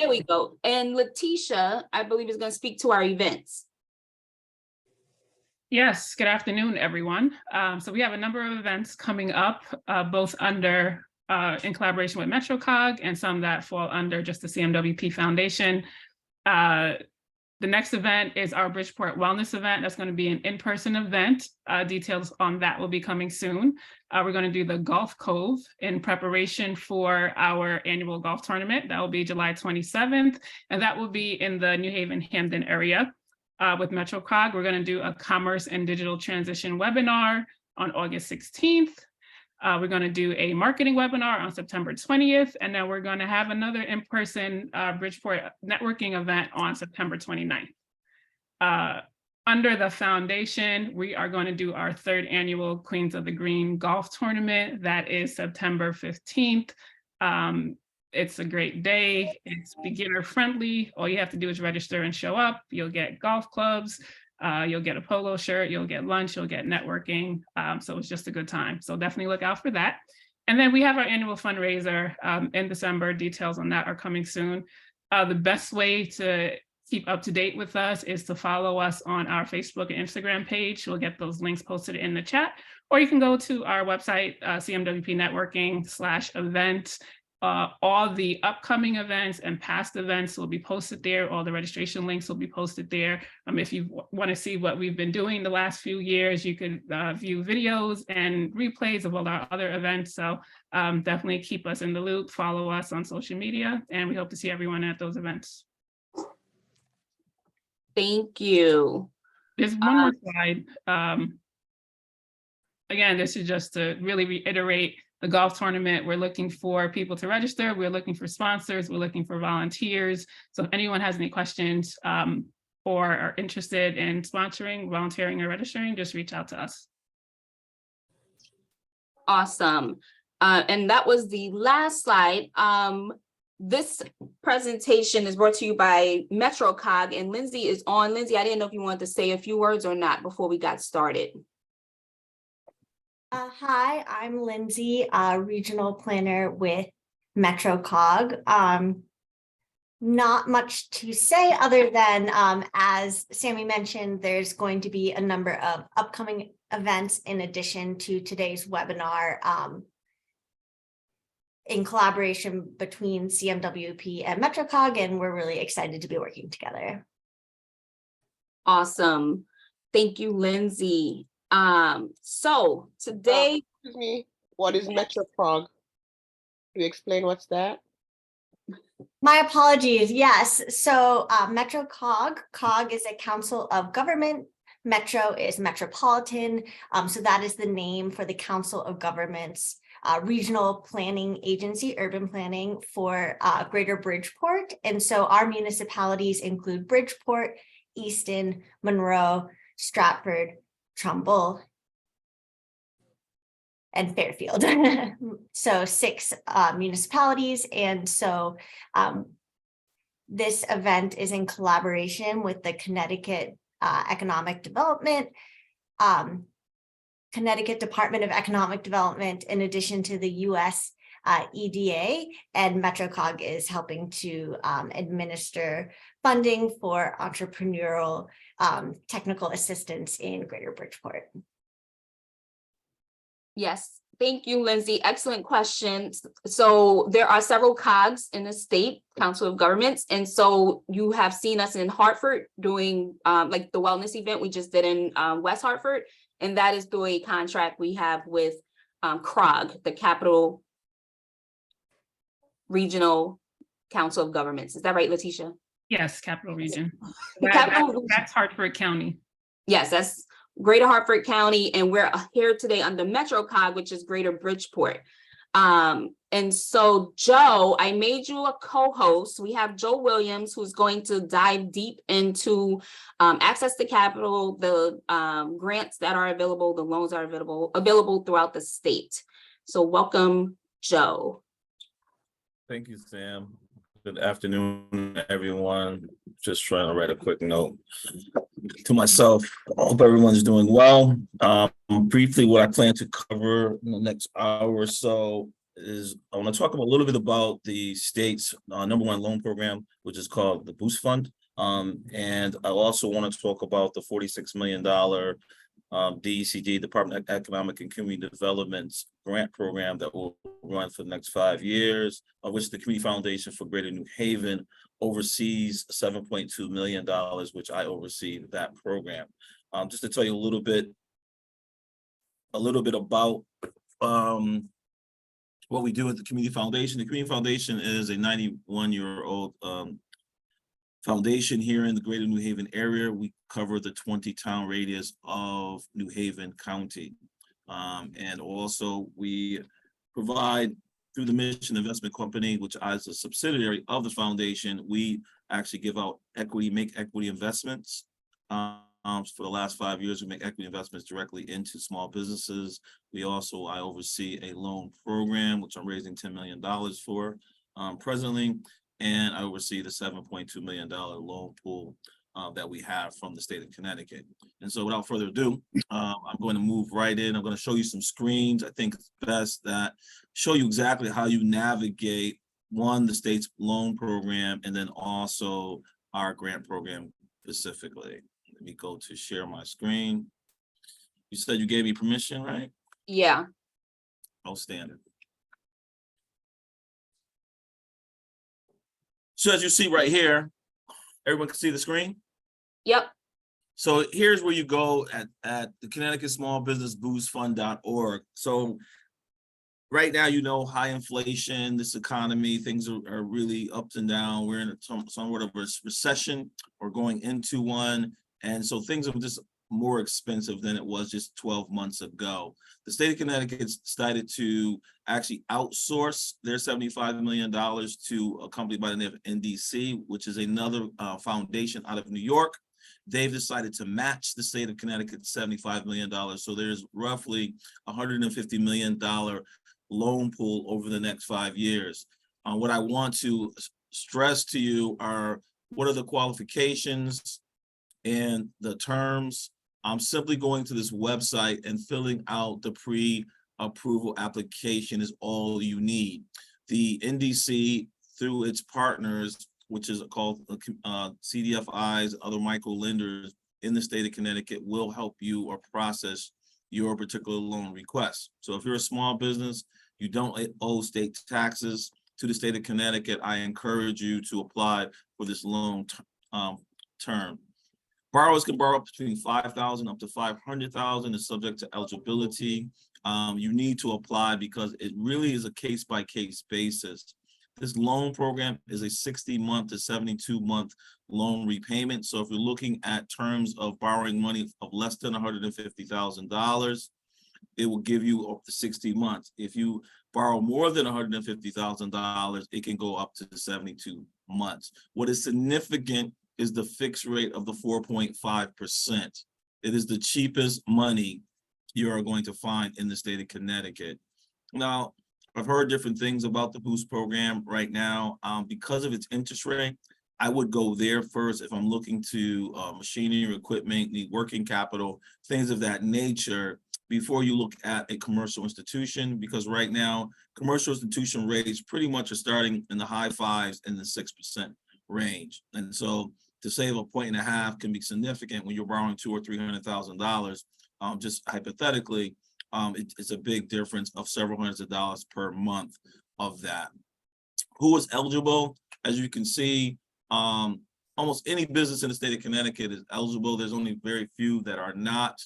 There we go. And Letitia, I believe, is going to speak to our events. Yes, good afternoon, everyone. So we have a number of events coming up, both under in collaboration with MetroCog and some that fall under just the CMWP Foundation. The next event is our Bridgeport Wellness event. That's going to be an in-person event. Details on that will be coming soon. We're going to do the Golf Cove in preparation for our annual golf tournament. That will be July 27th, and that will be in the New Haven, Hamden area. With MetroCog, we're going to do a commerce and digital transition webinar on August 16th. We're going to do a marketing webinar on September 20th, and then we're going to have another in-person Bridgeport networking event on September 29th. Under the foundation, we are going to do our third annual Queens of the Green golf tournament. That is September 15th. It's a great day. It's beginner friendly. All you have to do is register and show up. You'll get golf clubs. You'll get a polo shirt, you'll get lunch, you'll get networking. So it's just a good time. So definitely look out for that. And then we have our annual fundraiser in December. Details on that are coming soon. The best way to keep up to date with us is to follow us on our Facebook and Instagram page. We'll get those links posted in the chat, or you can go to our website, CMWP Networking/events. All the upcoming events and past events will be posted there. All the registration links will be posted there. If you want to see what we've been doing the last few years, you could view videos and replays of all our other events. So definitely keep us in the loop, follow us on social media, and we hope to see everyone at those events. Thank you. There's one more slide. Again, this is just to really reiterate the golf tournament. We're looking for people to register. We're looking for sponsors. We're looking for volunteers. So if anyone has any questions or are interested in sponsoring, volunteering, or registering, just reach out to us. Awesome. And that was the last slide. This presentation is brought to you by MetroCog, and Lindsay is on. Lindsay, I didn't know if you wanted to say a few words or not before we got started. Hi, I'm Lindsay, regional planner with MetroCog. Not much to say other than, as Sammy mentioned, there's going to be a number of upcoming events in addition to today's webinar in collaboration between CMWP and MetroCog, and we're really excited to be working together. Awesome. Thank you, Lindsay. So today, excuse me, what is MetroCog? Can you explain what's that? My apologies. Yes. So MetroCog, COG is a council of government. Metro is metropolitan. So that is the name for the Council of Governments regional planning agency, urban planning for Greater Bridgeport. And so our municipalities include Bridgeport, Easton, Monroe, Stratford, Trumbull, and Fairfield. So 6 municipalities. And so this event is in collaboration with the Connecticut Economic Development, Connecticut Department of Economic Development, in addition to the US EDA, and MetroCog is helping to administer funding for entrepreneurial technical assistance in Greater Bridgeport. yes, thank you, Lindsay. Excellent questions. So there are several COGs in the state Council of Governments. And so you have seen us in Hartford doing like the wellness event we just did in West Hartford. And that is through a contract we have with CROG, the Capital Regional Council of Governments. Is that right, Letitia? Yes, Capital Region. That's Hartford County. Yes, that's Greater Hartford County, and we're here today under MetroCog, which is Greater Bridgeport. And so, Joe, I made you a co-host. We have Joe Williams, who's going to dive deep into access to capital, the grants that are available, the loans are available throughout the state. So welcome, Joe. Thank you, Sam. Good afternoon, everyone. Just trying to write a quick note to myself. I hope everyone's doing well. Briefly, what I plan to cover in the next hour or so is I want to talk a little bit about the state's #1 loan program, which is called the Boost Fund. And I also want to talk about the $46 million DECD, Department of Economic and Community Development's grant program that will run for the next 5 years, of which the Community Foundation for Greater New Haven oversees $7.2 million, which I oversee that program. Just to tell you a little bit about what we do at the Community Foundation. The Community Foundation is a 91-year-old foundation here in the Greater New Haven area. We cover the 20-town radius of New Haven County. And also we provide, through the Mission Investment Company, which is a subsidiary of the foundation, we actually give out make equity investments. For the last 5 years, we make equity investments directly into small businesses. I oversee a loan program, which I'm raising $10 million for presently. And I oversee the $7.2 million loan pool that we have from the state of Connecticut. And so without further ado, I'm going to move right in. I'm going to show you some screens. I think it's best that show you exactly how you navigate, one, the state's loan program, and then also our grant program specifically. Let me go to share my screen. You said you gave me permission, right? Yeah. Outstanding. So as you see right here, everyone can see the screen? Yep. So here's where you go at the Connecticut Small Business Boost Fund.org. So right now, high inflation, this economy, things are really ups and down. We're in somewhat of a recession or going into one. And so things are just more expensive than it was just 12 months ago. The state of Connecticut decided to actually outsource their $75 million to a company by the name of NDC, which is another foundation out of New York. They've decided to match the state of Connecticut's $75 million. So there's roughly $150 million loan pool over the next 5 years. What I want to stress to you are, what are the qualifications and the terms? I'm simply going to this website and filling out the pre-approval application is all you need. The NDC, through its partners, which is called CDFIs, other micro lenders in the state of Connecticut, will help you or process your particular loan request. So if you're a small business, you don't owe state taxes to the state of Connecticut, I encourage you to apply for this loan term. Borrowers can borrow between $5,000 up to $500,000, is subject to eligibility. You need to apply because it really is a case-by-case basis. This loan program is a 60-month to 72-month loan repayment. So if you're looking at terms of borrowing money of less than $150,000, it will give you up to 60 months. If you borrow more than $150,000, it can go up to 72 months. What is significant is the fixed rate of the 4.5%. It is the cheapest money you are going to find in the state of Connecticut. Now, I've heard different things about the Boost program right now. Because of its interest rate, I would go there first if I'm looking to machinery, equipment, need working capital, things of that nature, before you look at a commercial institution, because right now, commercial institution rates pretty much are starting in the high 5s and the 6% range. And so to save a 1.5 can be significant when you're borrowing $200,000 or $300,000. Just hypothetically, it's a big difference of several hundreds of dollars per month of that. Who is eligible? As you can see, almost any business in the state of Connecticut is eligible. There's only very few that are not.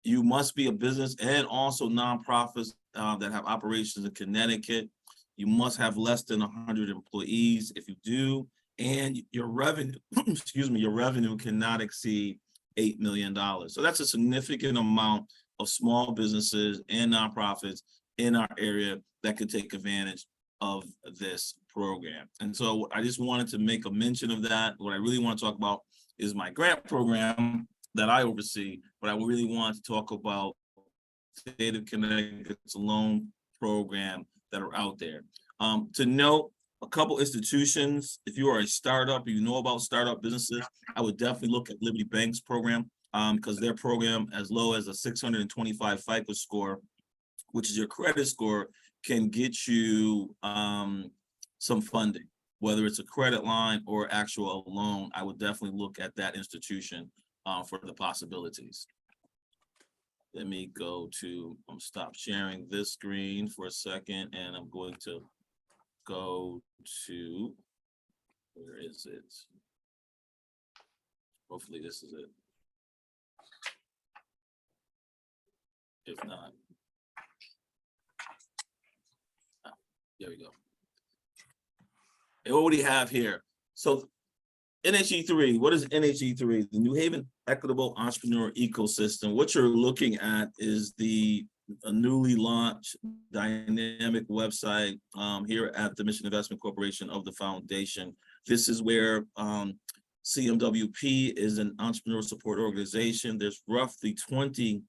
You must be a business and also nonprofits that have operations in Connecticut. You must have less than 100 employees if you do, and your revenue, your revenue cannot exceed $8 million. So that's a significant amount of small businesses and nonprofits in our area that could take advantage of this program. And so I just wanted to make a mention of that. What I really want to talk about is my grant program that I oversee, but I really want to talk about the state of Connecticut's loan program that are out there. To note, a couple institutions, if you are a startup, you know about startup businesses, I would definitely look at Liberty Bank's program because their program, as low as a 625 FICO score, which is your credit score, can get you some funding, whether it's a credit line or actual loan. I would definitely look at that institution for the possibilities. Let me go to, stop sharing this screen for a second, and I'm going to go to, where is it? Hopefully this is it. If not, there we go. And what would he have here? So NHE3, what is NHE3? The New Haven Equitable Entrepreneur Ecosystem. What you're looking at is a newly launched dynamic website here at the Mission Investment Corporation of the foundation. This is where CMWP is an entrepreneur support organization. There's roughly 20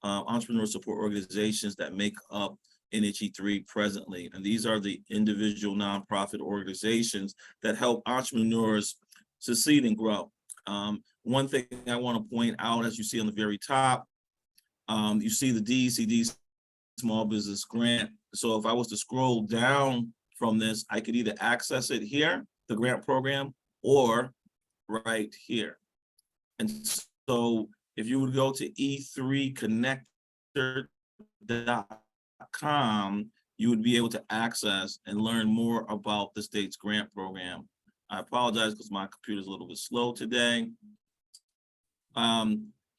entrepreneur support organizations that make up NHE3 presently. And these are the individual nonprofit organizations that help entrepreneurs succeed and grow. One thing I want to point out, as you see on the very top, you see the DECD Small Business Grant. So if I was to scroll down from this, I could either access it here, the grant program, or right here. And so if you would go to e3connector.com, you would be able to access and learn more about the state's grant program. I apologize because my computer is a little bit slow today.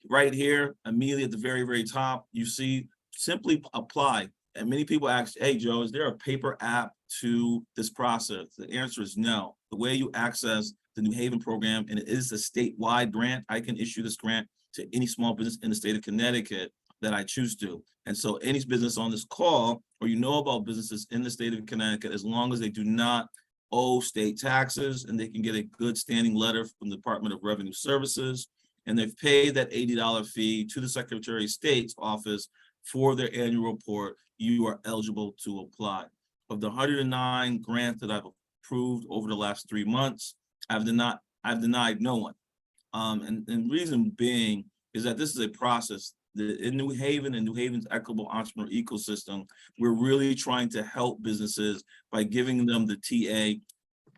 Right here, immediately at the very, very top, you see simply apply. And many people ask, hey, Joe, is there a paper app to this process? The answer is no. The way you access the New Haven program, and it is a statewide grant, I can issue this grant to any small business in the state of Connecticut that I choose to. And so any business on this call, or you know about businesses in the state of Connecticut, as long as they do not owe state taxes and they can get a good standing letter from the Department of Revenue Services, and they've paid that $80 fee to the Secretary of State's office for their annual report, you are eligible to apply. Of the 109 grants that I've approved over the last 3 months, I've denied no one. And reason being is that this is a process. In New Haven and New Haven's equitable entrepreneur ecosystem, we're really trying to help businesses by giving them the TA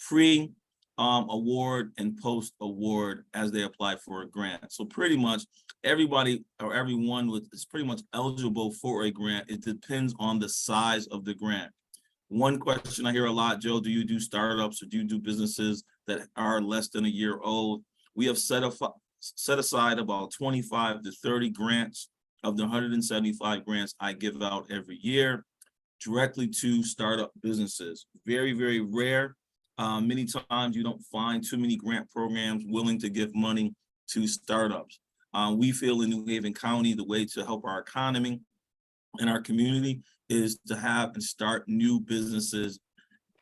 pre-award and post-award as they apply for a grant. So pretty much everybody or everyone is pretty much eligible for a grant. It depends on the size of the grant. One question I hear a lot, Joe, do you do startups or do you do businesses that are less than a year old? We have set aside about 25 to 30 grants of the 175 grants I give out every year directly to startup businesses. Very, very rare. Many times you don't find too many grant programs willing to give money to startups. We feel in New Haven County, the way to help our economy and our community is to have and start new businesses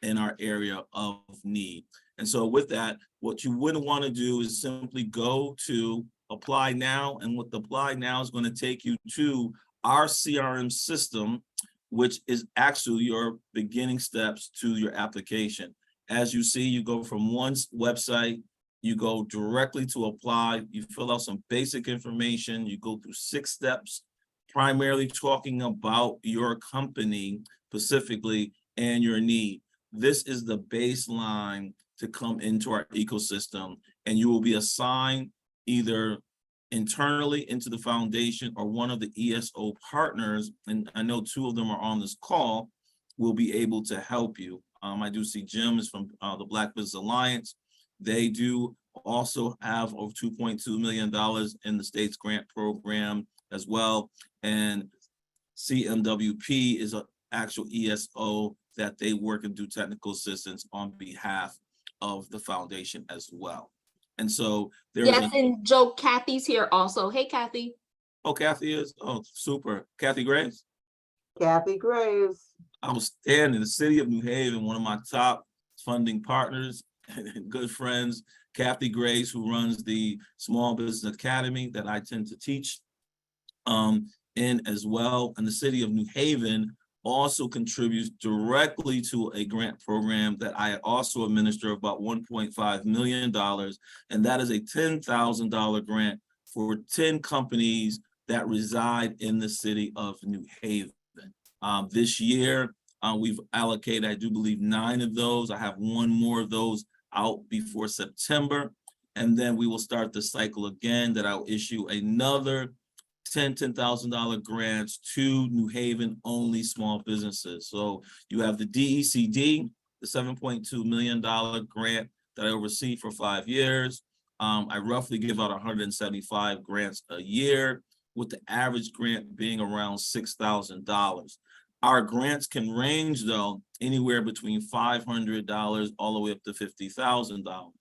in our area of need. And so with that, what you wouldn't want to do is simply go to apply now. And what the apply now is going to take you to our CRM system, which is actually your beginning steps to your application. As you see, you go from one website, you go directly to apply, you fill out some basic information, you go through 6 steps, primarily talking about your company specifically and your need. This is the baseline to come into our ecosystem, and you will be assigned either internally into the foundation or one of the ESO partners, and I know 2 of them are on this call, will be able to help you. I do see Jim is from the Black Business Alliance. They do also have over $2.2 million in the state's grant program as well. And CMWP is an actual ESO that they work and do technical assistance on behalf of the foundation as well. And so there's Yes, and Joe, Kathy's here also. Hey, Kathy. Oh, Kathy is? Oh, super. Kathy Graves? Kathy Graves. Outstanding. In the city of New Haven, one of my top funding partners and good friends, Kathy Graves, who runs the Small Business Academy that I tend to teach in as well. And the city of New Haven also contributes directly to a grant program that I also administer about $1.5 million. And that is a $10,000 grant for 10 companies that reside in the city of New Haven. This year, We've allocated, I do believe, 9 of those. I have 1 more of those out before September. And then we will start the cycle again that I'll issue another $10,000 grants to New Haven only small businesses. So you have the DECD, the $7.2 million grant that I oversee for 5 years. I roughly give out 175 grants a year, with the average grant being around $6,000. Our grants can range, though, anywhere between $500 all the way up to $50,000.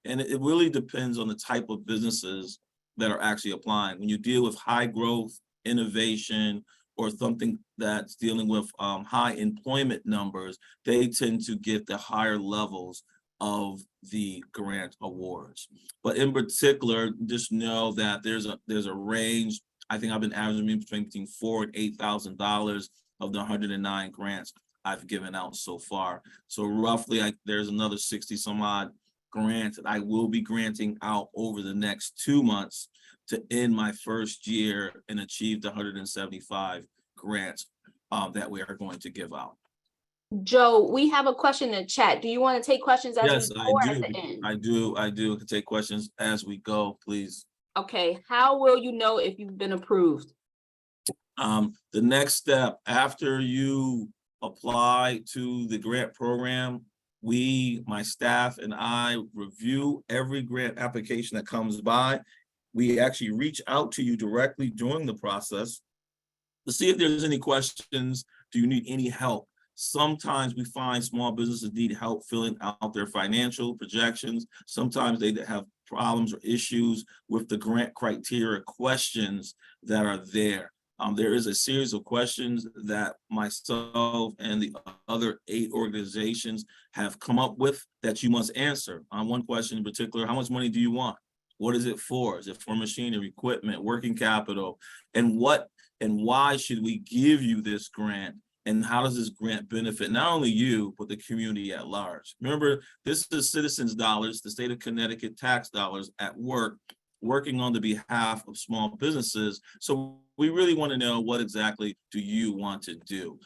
And it really depends on the type of businesses that are actually applying. When you deal with high growth, innovation, or something that's dealing with high employment numbers, they tend to get the higher levels of the grant awards. But in particular, just know that there's a range. I think I've been averaging between $4,000 and $8,000 of the 109 grants I've given out so far. So roughly, there's another 60 some odd grants that I will be granting out over the next 2 months to end my first year and achieve the 175 grants that we are going to give out. Joe, we have a question in the chat. Do you want to take questions as Yes, we go I or do. at the end? I do. I can take questions as we go, please. Okay, how will you know if you've been approved? The next step after you apply to the grant program, my staff and I review every grant application that comes by. We actually reach out to you directly during the process to see if there's any questions. Do you need any help? Sometimes we find small businesses need help filling out their financial projections. Sometimes they have problems or issues with the grant criteria questions that are there. There is a series of questions that myself and the other 8 organizations have come up with that you must answer. One question in particular: how much money do you want? What is it for? Is it for machinery, equipment, working capital? And why should we give you this grant? And how does this grant benefit not only you, but the community at large? Remember, this is citizens' dollars, the state of Connecticut tax dollars at work, working on the behalf of small businesses. So we really want to know, what exactly do you want to do?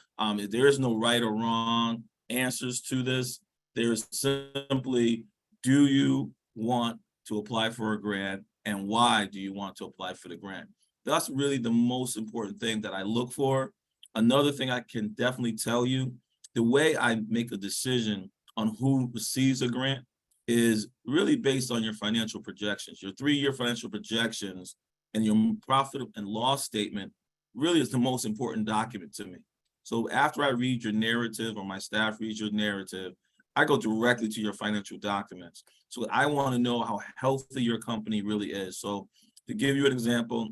There is no right or wrong answers to this. There's simply, do you want to apply for a grant, and why do you want to apply for the grant? That's really the most important thing that I look for. Another thing I can definitely tell you, the way I make a decision on who receives a grant is really based on your financial projections. Your 3-year financial projections and your profit and loss statement really is the most important document to me. So after I read your narrative, or my staff reads your narrative, I go directly to your financial documents. So I want to know how healthy your company really is. So to give you an example,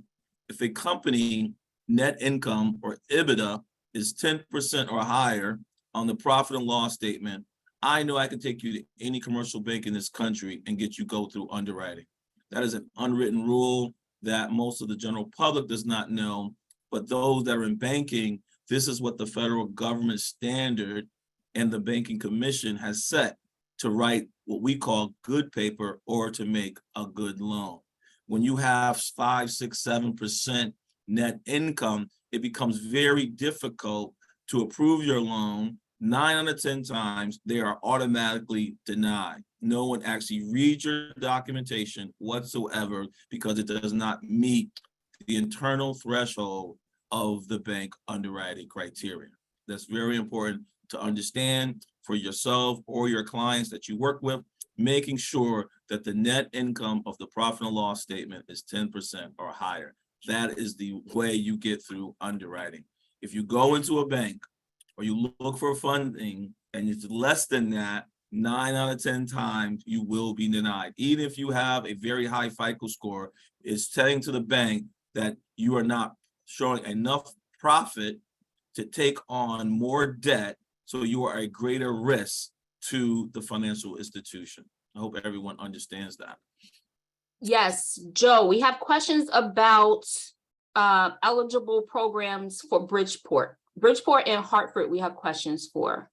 if a company net income, or EBITDA, is 10% or higher on the profit and loss statement, I know I can take you to any commercial bank in this country and get you go through underwriting. That is an unwritten rule that most of the general public does not know, but those that are in banking, this is what the federal government standard and the Banking Commission has set to write what we call good paper, or to make a good loan. When you have 5, 6, 7% net income, it becomes very difficult to approve your loan. 9 out of 10 times, they are automatically denied. No one actually reads your documentation whatsoever because it does not meet the internal threshold of the bank underwriting criteria. That's very important to understand for yourself or your clients that you work with, making sure that the net income of the profit and loss statement is 10% or higher. That is the way you get through underwriting. If you go into a bank or you look for funding and it's less than that, 9 out of 10 times you will be denied. Even if you have a very high FICO score, it's telling to the bank that you are not showing enough profit to take on more debt, so you are a greater risk to the financial institution. I hope everyone understands that. Yes, Joe, we have questions about eligible programs for Bridgeport. Bridgeport and Hartford, we have questions for.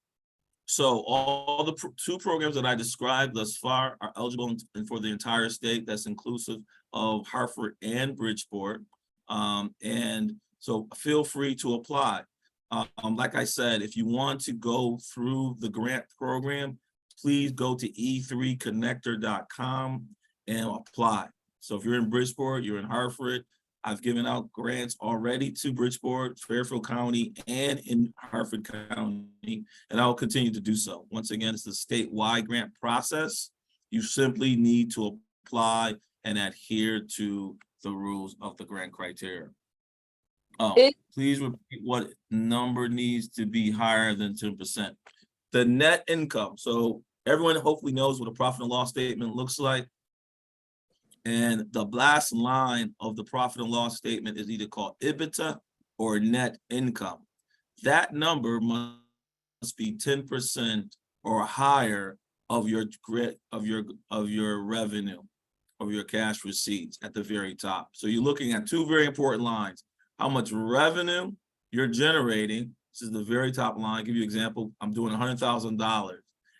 So all the 2 programs that I described thus far are eligible for the entire state. That's inclusive of Hartford and Bridgeport. And so feel free to apply. Like I said, if you want to go through the grant program, please go to e3connector.com and apply. So if you're in Bridgeport, you're in Hartford, I've given out grants already to Bridgeport, Fairfield County, and in Hartford County, and I will continue to do so. Once again, it's a statewide grant process. You simply need to apply and adhere to the rules of the grant criteria. Please repeat what number needs to be higher than 10%. The net income. So everyone hopefully knows what a profit and loss statement looks like. And the last line of the profit and loss statement is either called EBITDA or net income. That number must be 10% or higher of your revenue, of your cash receipts at the very top. So you're looking at two very important lines. How much revenue you're generating. This is the very top line. I'll give you an example. I'm doing $100,000.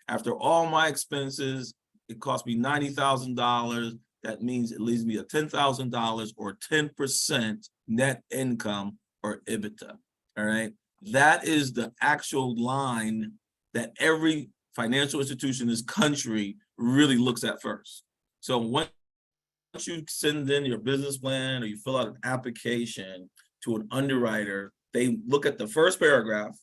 After all my expenses, it cost me $90,000. That means it leaves me at $10,000 or 10% net income or EBITDA. All right. That is the actual line that every financial institution in this country really looks at first. So once you send in your business plan or you fill out an application to an underwriter, they look at the first paragraph,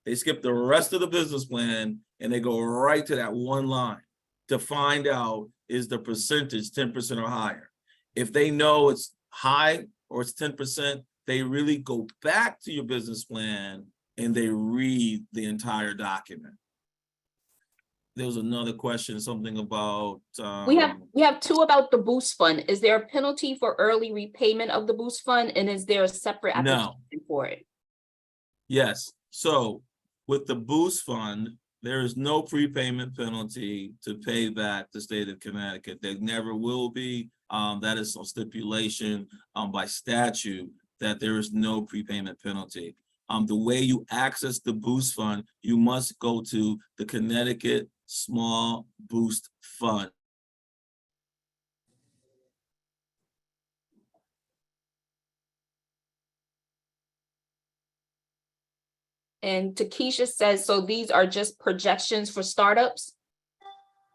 they skip the rest of the business plan, and they go right to that one line to find out, is the percentage 10% or higher? If they know it's high or it's 10%, they really go back to your business plan and they read the entire document. There was another question, something about we have two about the boost fund. Is there a penalty for early repayment of the boost fund, and is there a separate application for it? Yes. So with the boost fund, there is no prepayment penalty to pay back the state of Connecticut. There never will be. That is a stipulation by statute that there is no prepayment penalty. The way you access the boost fund, you must go to the Connecticut Small Boost Fund. And Takesha says, so these are just projections for startups?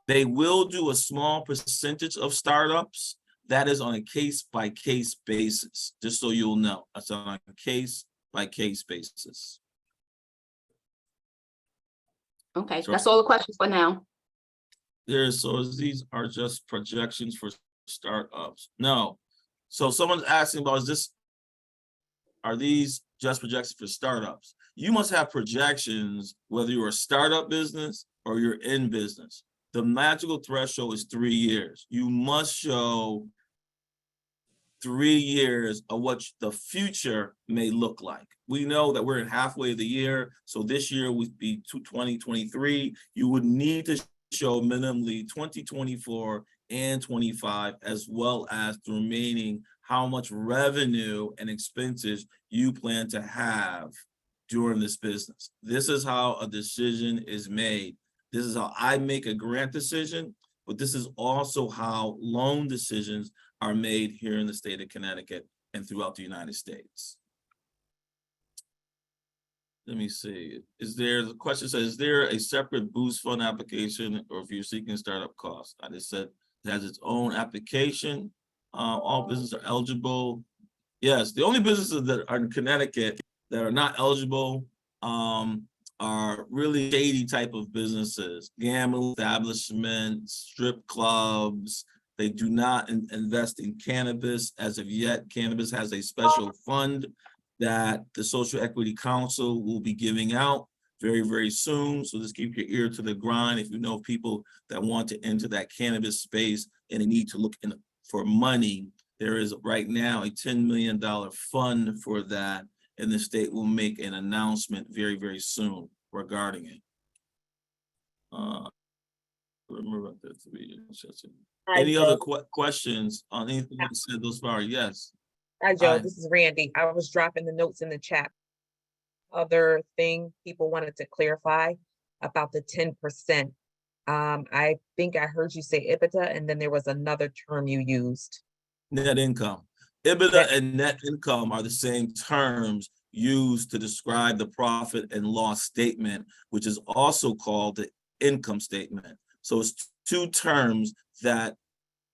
They will do a small percentage of startups. That is on a case-by-case basis, just so you'll know. That's on a case-by-case basis. Okay, so that's all the questions for now. So these are just projections for startups. No. So someone's asking about, are these just projections for startups? You must have projections whether you're a startup business or you're in business. The magical threshold is 3 years. You must show 3 years of what the future may look like. We know that we're in halfway of the year. So this year would be 2023. You would need to show minimally 2024 and 25, as well as the remaining, how much revenue and expenses you plan to have during this business. This is how a decision is made. This is how I make a grant decision, but this is also how loan decisions are made here in the state of Connecticut and throughout the United States. Let me see. The question says, is there a separate boost fund application, or if you're seeking startup costs? I just said it has its own application. All businesses are eligible. Yes, the only businesses that are in Connecticut that are not eligible are really shady type of businesses, gambling establishments, strip clubs. They do not invest in cannabis as of yet. Cannabis has a special fund that the Social Equity Council will be giving out very, very soon. So just keep your ear to the grind. If you know people that want to enter that cannabis space and they need to look for money, there is right now a $10 million fund for that, and the state will make an announcement very, very soon regarding it. Remember that to be any other questions on anything I said thus far? Yes. Hi, Joe. This is Randy. I was dropping the notes in the chat. Other thing people wanted to clarify about the 10%. I think I heard you say EBITDA, and then there was another term you used. Net income. EBITDA and net income are the same terms. used to describe the profit and loss statement, which is also called the income statement. So it's two terms that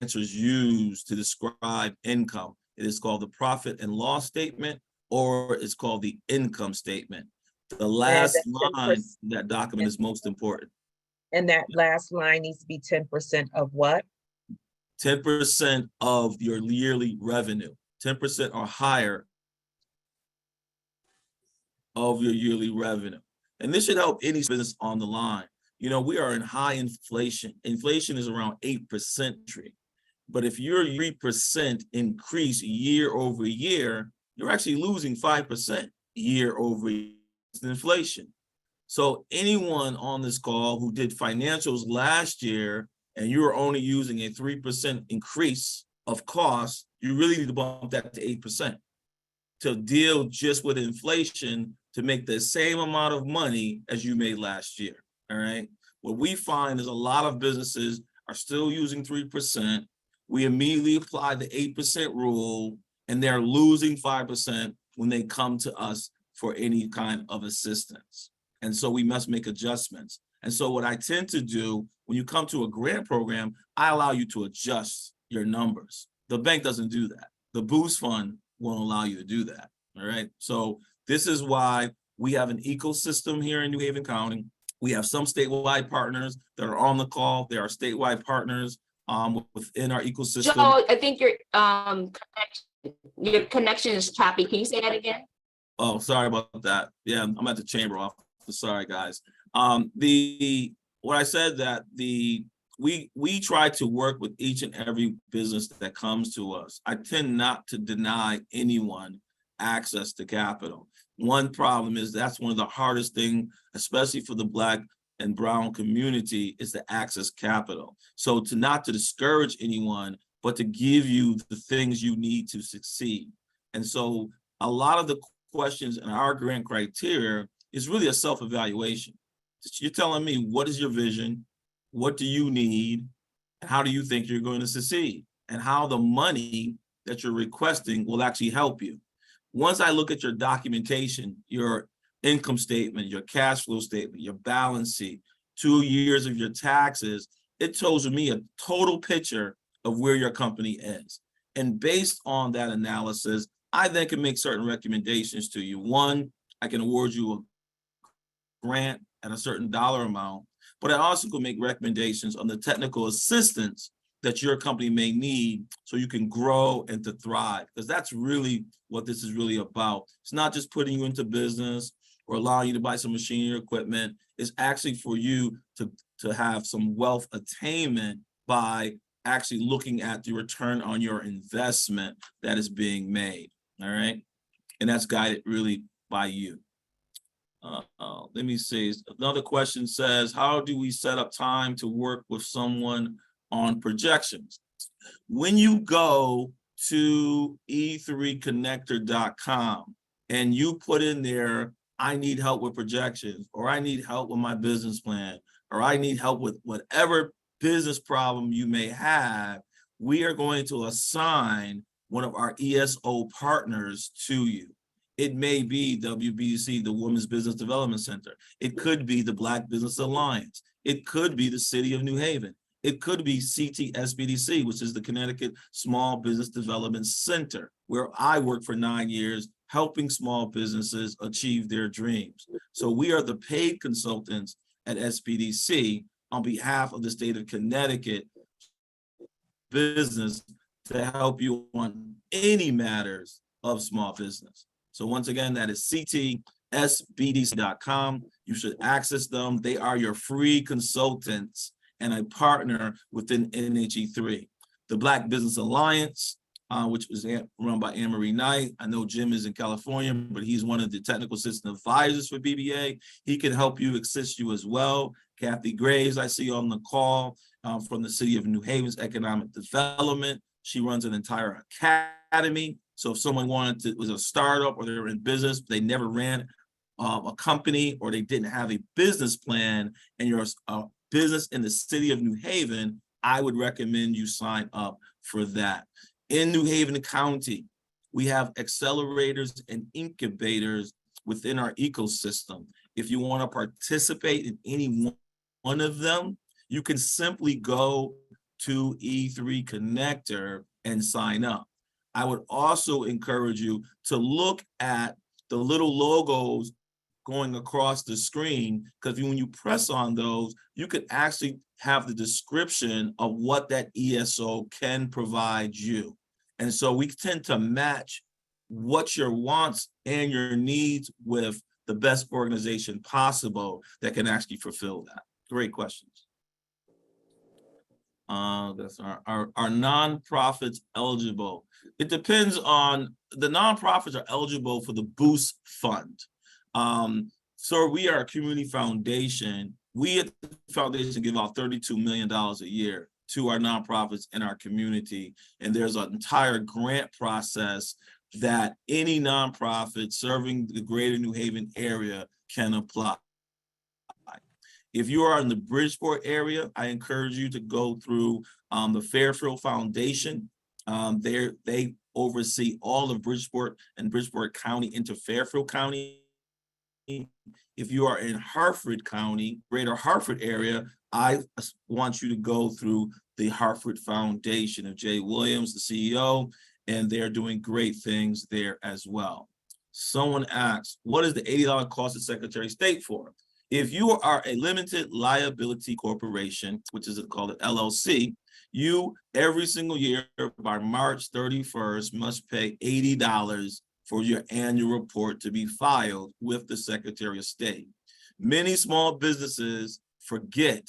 answers use to describe income. It is called the profit and loss statement, or it's called the income statement. The last that line 10%, of that document is most important. and that last line needs to be 10% of what? 10% of your yearly revenue, 10% or higher of your yearly revenue. And this should help any business on the line. You know, we are in high inflation. Inflation is around 8%. But if your 3% increase year over year, you're actually losing 5% year over year inflation. So anyone on this call who did financials last year and you were only using a 3% increase of cost, you really need to bump that to 8% to deal just with inflation to make the same amount of money as you made last year, all right? What we find is a lot of businesses are still using 3%. We immediately apply the 8% rule and they're losing 5% when they come to us for any kind of assistance. And so we must make adjustments. And so what I tend to do when you come to a grant program, I allow you to adjust your numbers. The bank doesn't do that. The Boost Fund won't allow you to do that, all right? So this is why we have an ecosystem here in New Haven County. We have some statewide partners that are on the call. There are statewide partners within our ecosystem. Joe, I think your connection is choppy. Can you say that again? Oh, sorry about that. Yeah, I'm at the chamber office. Sorry, guys. What I said that we try to work with each and every business that comes to us. I tend not to deny anyone access to capital. One problem is that's one of the hardest things, especially for the Black and Brown community, is to access capital. So not to discourage anyone, but to give you the things you need to succeed. And so a lot of the questions in our grant criteria is really a self-evaluation. You're telling me, what is your vision? What do you need? And how do you think you're going to succeed? And how the money that you're requesting will actually help you. Once I look at your documentation, your income statement, your cash flow statement, your balance sheet, 2 years of your taxes, it tells me a total picture of where your company is. And based on that analysis, I then can make certain recommendations to you. One, I can award you a grant at a certain dollar amount, but I also can make recommendations on the technical assistance that your company may need so you can grow and to thrive, because that's really what this is really about. It's not just putting you into business or allowing you to buy some machinery or equipment. It's actually for you to have some wealth attainment by actually looking at the return on your investment that is being made, all right? And that's guided really by you. Let me see. Another question says, how do we set up time to work with someone on projections? When you go to e3connector.com and you put in there, I need help with projections, or I need help with my business plan, or I need help with whatever business problem you may have, we are going to assign one of our ESO partners to you. It may be WBC, the Women's Business Development Center. It could be the Black Business Alliance. It could be the City of New Haven. It could be CTSBDC, which is the Connecticut Small Business Development Center, where I worked for 9 years, helping small businesses achieve their dreams. So we are the paid consultants at SBDC on behalf of the state of Connecticut business to help you on any matters of small business. So once again, that is ctsbdc.com. You should access them. They are your free consultants and a partner within NHE3. The Black Business Alliance, which was run by Anne-Marie Knight. I know Jim is in California, but he's one of the technical assistant advisors for BBA. He can help you, assist you as well. Kathy Graves, I see on the call from the City of New Haven's Economic Development. She runs an entire academy. So if someone was a startup or they were in business, they never ran a company or they didn't have a business plan and you're a business in the City of New Haven, I would recommend you sign up for that. In New Haven County, we have accelerators and incubators within our ecosystem. If you want to participate in any one of them, you can simply go to E3 Connector and sign up. I would also encourage you to look at the little logos going across the screen, because when you press on those, you could actually have the description of what that ESO can provide you. And so we tend to match what your wants and your needs with the best organization possible that can actually fulfill that. Great questions. That's our nonprofits eligible. It depends on, the nonprofits are eligible for the Boost Fund. So we are a community foundation. We at the foundation give out $32 million a year to our nonprofits in our community. And there's an entire grant process that any nonprofit serving the greater New Haven area can apply. If you are in the Bridgeport area, I encourage you to go through the Fairfield Foundation. They oversee all of Bridgeport and Bridgeport County into Fairfield County. If you are in Hartford County, greater Hartford area, I want you to go through the Hartford Foundation of Jay Williams, the CEO, and they're doing great things there as well. Someone asks, what is the $80 cost of Secretary of State for? If you are a limited liability corporation, which is called an LLC, you every single year by March 31st must pay $80 for your annual report to be filed with the Secretary of State. Many small businesses forget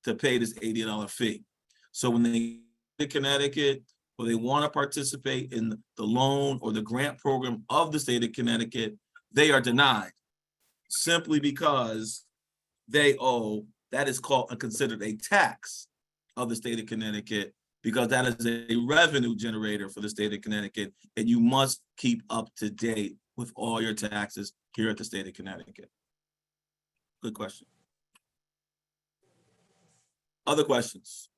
to pay this $80 fee. So when they get to Connecticut, or they want to participate in the loan or the grant program of the state of Connecticut, they are denied simply because they owe, that is called considered a tax of the state of Connecticut, because that is a revenue generator for the state of Connecticut, and you must keep up to date with all your taxes here at the state of Connecticut. Good question. Other questions?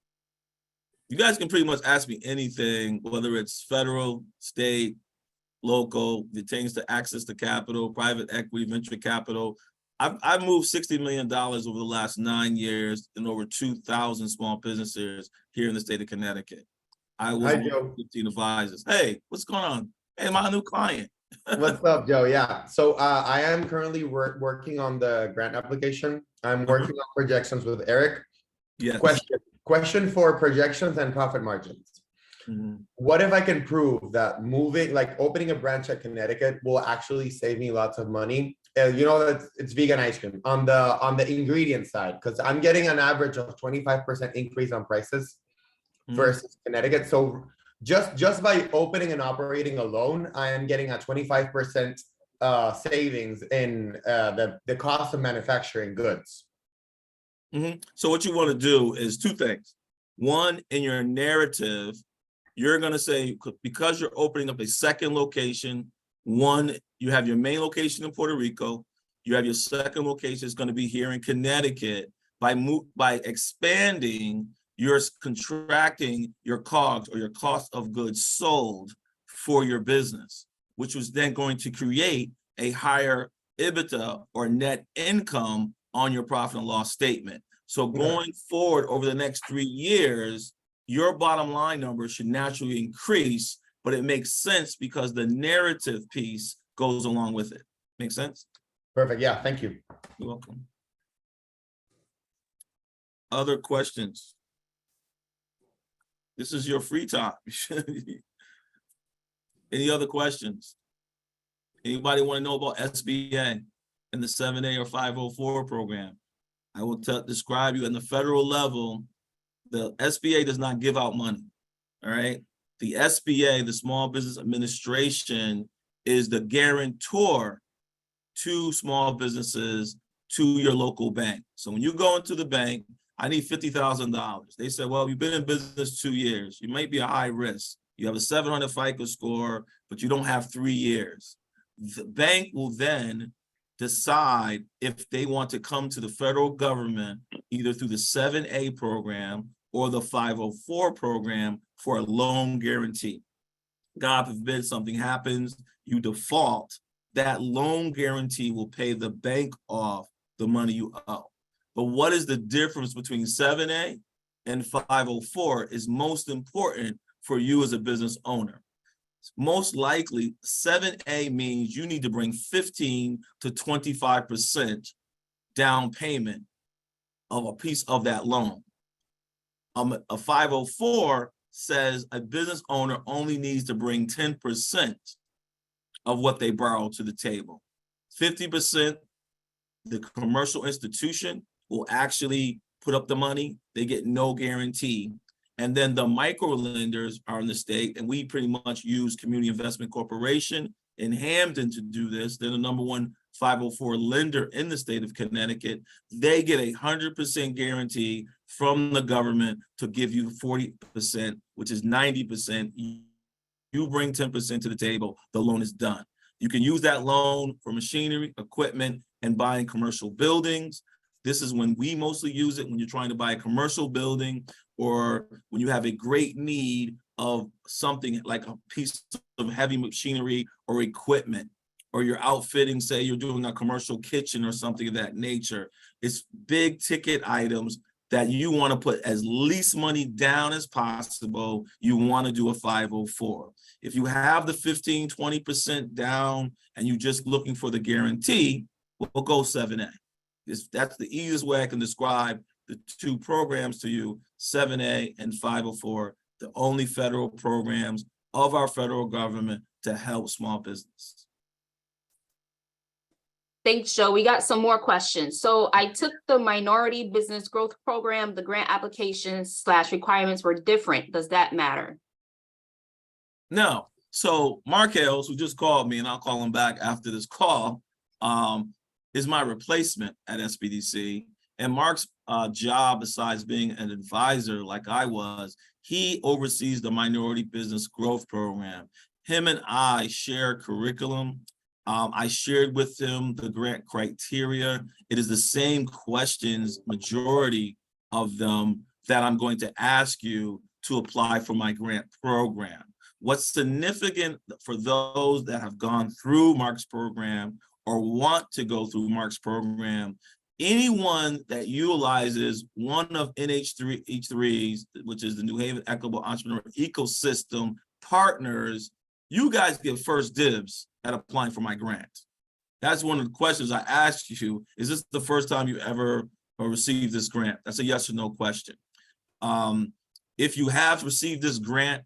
You guys can pretty much ask me anything, whether it's federal, state, local, it pertains to access to capital, private equity, venture capital. I've moved $60 million over the last 9 years and over 2,000 small businesses here in the state of Connecticut. I was 15 advisors. Hey, what's going on? Hey, my new client. What's up, Joe? Yeah. So I am currently working on the grant application. I'm working on projections with Eric. Yes. Question for projections and profit margins. What if I can prove that opening a branch at Connecticut will actually save me lots of money? You know that it's vegan ice cream on the ingredient side, because I'm getting an average of 25% increase on prices versus Connecticut. So just by opening and operating alone, I am getting a 25% savings in the cost of manufacturing goods. So what you want to do is two things. One, in your narrative, you're going to say, because you're opening up a second location, one, you have your main location in Puerto Rico, you have your second location is going to be here in Connecticut. By expanding, you're contracting your COGS, or your cost of goods sold, for your business, which was then going to create a higher EBITDA or net income on your profit and loss statement. So going forward over the next 3 years, your bottom line number should naturally increase, but it makes sense because the narrative piece goes along with it. Make sense? Perfect. Yeah. Thank you. You're welcome. Other questions? This is your free time. Any other questions? Anybody want to know about SBA and the 7A or 504 program? I will describe you in the federal level. The SBA does not give out money, all right? The SBA, the Small Business Administration, is the guarantor to small businesses, to your local bank. So when you go into the bank, I need $50,000. They said, well, you've been in business 2 years. You might be a high risk. You have a 700 FICO score, but you don't have 3 years. The bank will then decide if they want to come to the federal government, either through the 7A program or the 504 program, for a loan guarantee. God forbid something happens, you default, that loan guarantee will pay the bank off the money you owe. But what is the difference between 7A and 504 is most important for you as a business owner. Most likely 7A means you need to bring 15 to 25% down payment of a piece of that loan. A 504 says a business owner only needs to bring 10% of what they borrow to the table. 50%, the commercial institution will actually put up the money. They get no guarantee. And then the micro lenders are in the state, and we pretty much use Community Investment Corporation in Hampton to do this. They're the #1 504 lender in the state of Connecticut. They get 100% guarantee from the government to give you 40%, which is 90%. You bring 10% to the table, the loan is done. You can use that loan for machinery, equipment, and buying commercial buildings. This is when we mostly use it, when you're trying to buy a commercial building or when you have a great need of something like a piece of heavy machinery or equipment, or you're outfitting, say you're doing a commercial kitchen or something of that nature. It's big ticket items that you want to put as least money down as possible. You want to do a 504. If you have the 15, 20% down and you're just looking for the guarantee, we'll go 7A. That's the easiest way I can describe the two programs to you, 7A and 504, the only federal programs of our federal government to help small business. Thanks, Joe. We got some more questions. So I took the Minority Business Growth Program. The grant applications / requirements were different. Does that matter? No. So Mark Hales, who just called me, and I'll call him back after this call, is my replacement at SBDC. And Mark's job, besides being an advisor like I was, he oversees the Minority Business Growth Program. Him and I share curriculum. I shared with him the grant criteria. It is the same questions, majority of them, that I'm going to ask you to apply for my grant program. What's significant for those that have gone through Mark's program or want to go through Mark's program, anyone that utilizes one of NHE3's, which is the New Haven Equitable Entrepreneur Ecosystem partners, you guys get first dibs at applying for my grant. That's one of the questions I asked you. Is this the first time you ever received this grant? That's a yes or no question. If you have received this grant,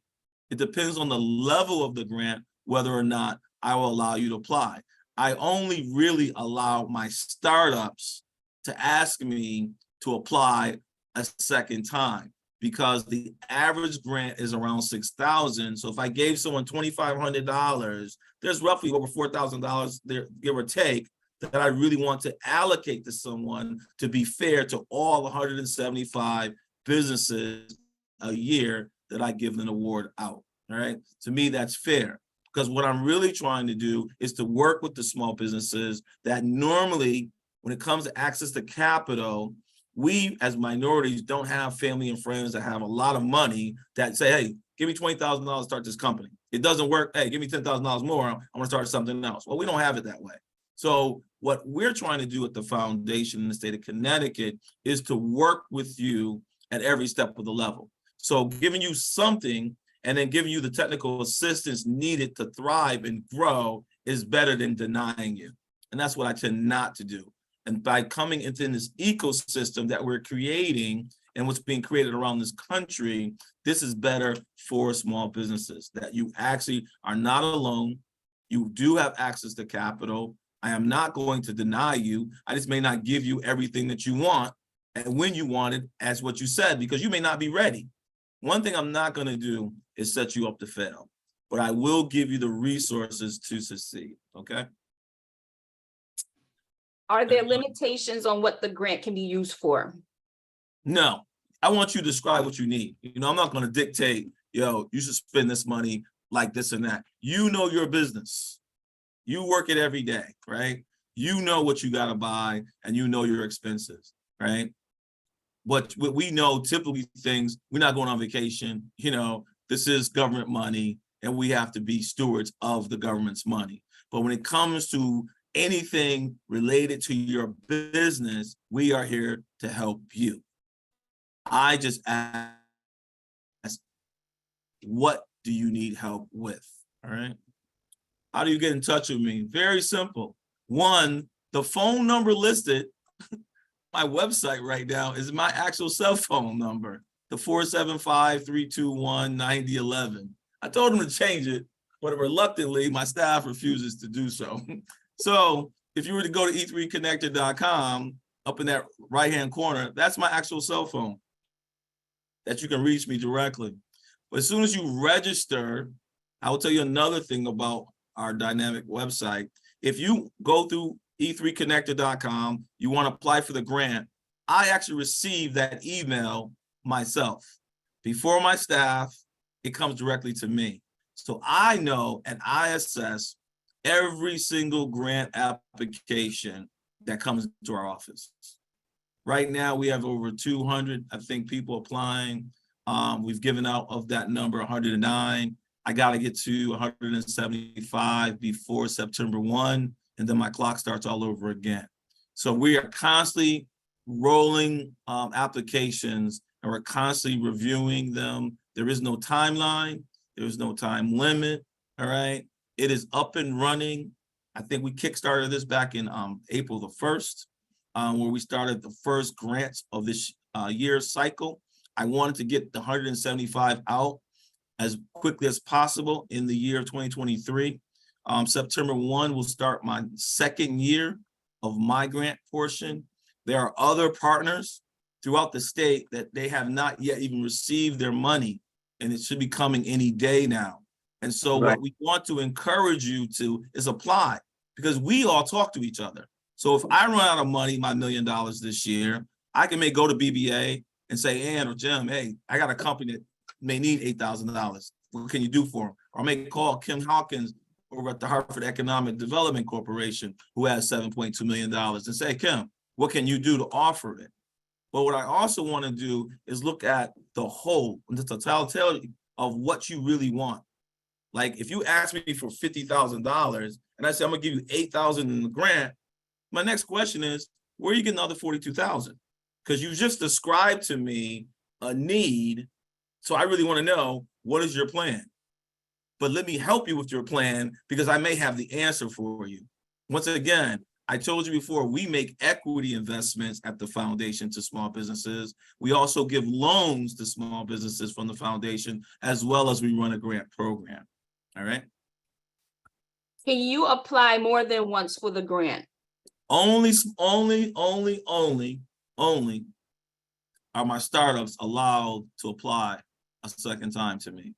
it depends on the level of the grant, whether or not I will allow you to apply. I only really allow my startups to ask me to apply a second time, because the average grant is around $6,000. So if I gave someone $2,500, there's roughly over $4,000 there, give or take, that I really want to allocate to someone to be fair to all 175 businesses a year that I give an award out. All right. To me, that's fair, because what I'm really trying to do is to work with the small businesses that normally, when it comes to access to capital, we as minorities don't have family and friends that have a lot of money that say, hey, give me $20,000 to start this company. It doesn't work. Hey, give me $10,000 more. I'm going to start something else. Well, we don't have it that way. So what we're trying to do at the foundation in the state of Connecticut is to work with you at every step of the level. So giving you something and then giving you the technical assistance needed to thrive and grow is better than denying you. And that's what I tend not to do. And by coming into this ecosystem that we're creating and what's being created around this country, this is better for small businesses, that you actually are not alone. You do have access to capital. I am not going to deny you. I just may not give you everything that you want and when you want it, as what you said, because you may not be ready. One thing I'm not going to do is set you up to fail, but I will give you the resources to succeed, okay? Are there limitations on what the grant can be used for? No, I want you to describe what you need. You know, I'm not going to dictate, you should spend this money like this and that. You know your business. You work it every day, right? You know what you got to buy and you know your expenses, right? But we know typically things, we're not going on vacation, this is government money. and we have to be stewards of the government's money. But when it comes to anything related to your business, we are here to help you. I just ask, what do you need help with? All right. How do you get in touch with me? Very simple. One, the phone number listed my website right now is my actual cell phone number, the 475-321-9011. I told them to change it, but reluctantly, my staff refuses to do so. So if you were to go to e3connector.com, up in that right-hand corner, that's my actual cell phone that you can reach me directly. But as soon as you register, I will tell you another thing about our dynamic website. If you go through e3connector.com, you want to apply for the grant, I actually receive that email myself. Before my staff, it comes directly to me. So I know and I assess every single grant application that comes to our office. Right now, we have over 200, I think, people applying. We've given out of that number 109. I got to get to 175 before September 1, and then my clock starts all over again. So we are constantly rolling applications, and we're constantly reviewing them. There is no timeline. There is no time limit, all right? It is up and running. I think we kickstarted this back in April the 1st, where we started the first grants of this year's cycle. I wanted to get the 175 out as quickly as possible in the year of 2023. September 1 will start my second year of my grant portion. There are other partners throughout the state that they have not yet even received their money, and it should be coming any day now. And so what we want to encourage you to is apply, because we all talk to each other. So if I run out of money, my $1 million this year, I can go to BBA and say, Ann or Jim, hey, I got a company that may need $8,000. What can you do for them? Or I may call Kim Hawkins over at the Hartford Economic Development Corporation, who has $7.2 million, and say, Kim, what can you do to offer it? But what I also want to do is look at the whole, the totality of what you really want. Like if you ask me for $50,000 and I say, I'm gonna give you $8,000 in the grant, my next question is, where are you getting the other $42,000? Because you just described to me a need. So I really want to know, what is your plan? But let me help you with your plan, because I may have the answer for you. Once again, I told you before, we make equity investments at the foundation to small businesses. We also give loans to small businesses from the foundation, as well as we run a grant program. All right. Can you apply more than once for the grant? Only are my startups allowed to apply a second time to me.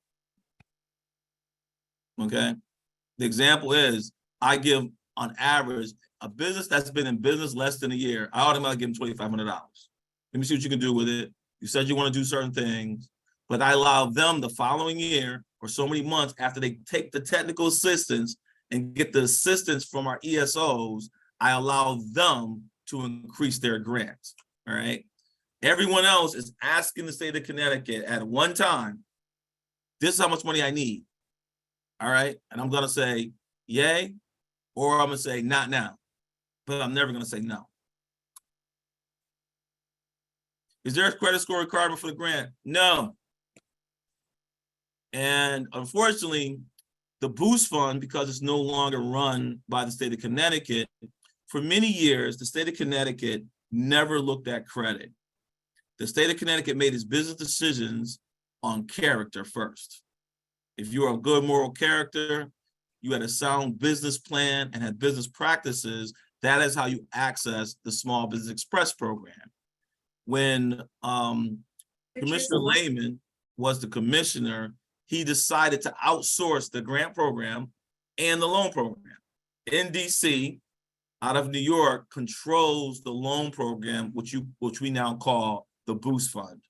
Okay. The example is, I give on average, a business that's been in business less than a year, I automatically give them $2,500. Let me see what you can do with it. You said you want to do certain things, but I allow them the following year or so many months after they take the technical assistance and get the assistance from our ESOs, I allow them to increase their grants, all right? Everyone else is asking the state of Connecticut at one time, this is how much money I need, all right? And I'm gonna say, yay, or I'm gonna say, not now, but I'm never gonna say no. Is there a credit score requirement for the grant? No. And unfortunately, the Boost Fund, because it's no longer run by the state of Connecticut, for many years, the state of Connecticut never looked at credit. The state of Connecticut made its business decisions on character first. If you are a good moral character, you had a sound business plan and had business practices, that is how you access the Small Business Express program. When Commissioner Lehman was the commissioner, he decided to outsource the grant program and the loan program. NDC, out of New York, controls the loan program, which we now call the Boost Fund.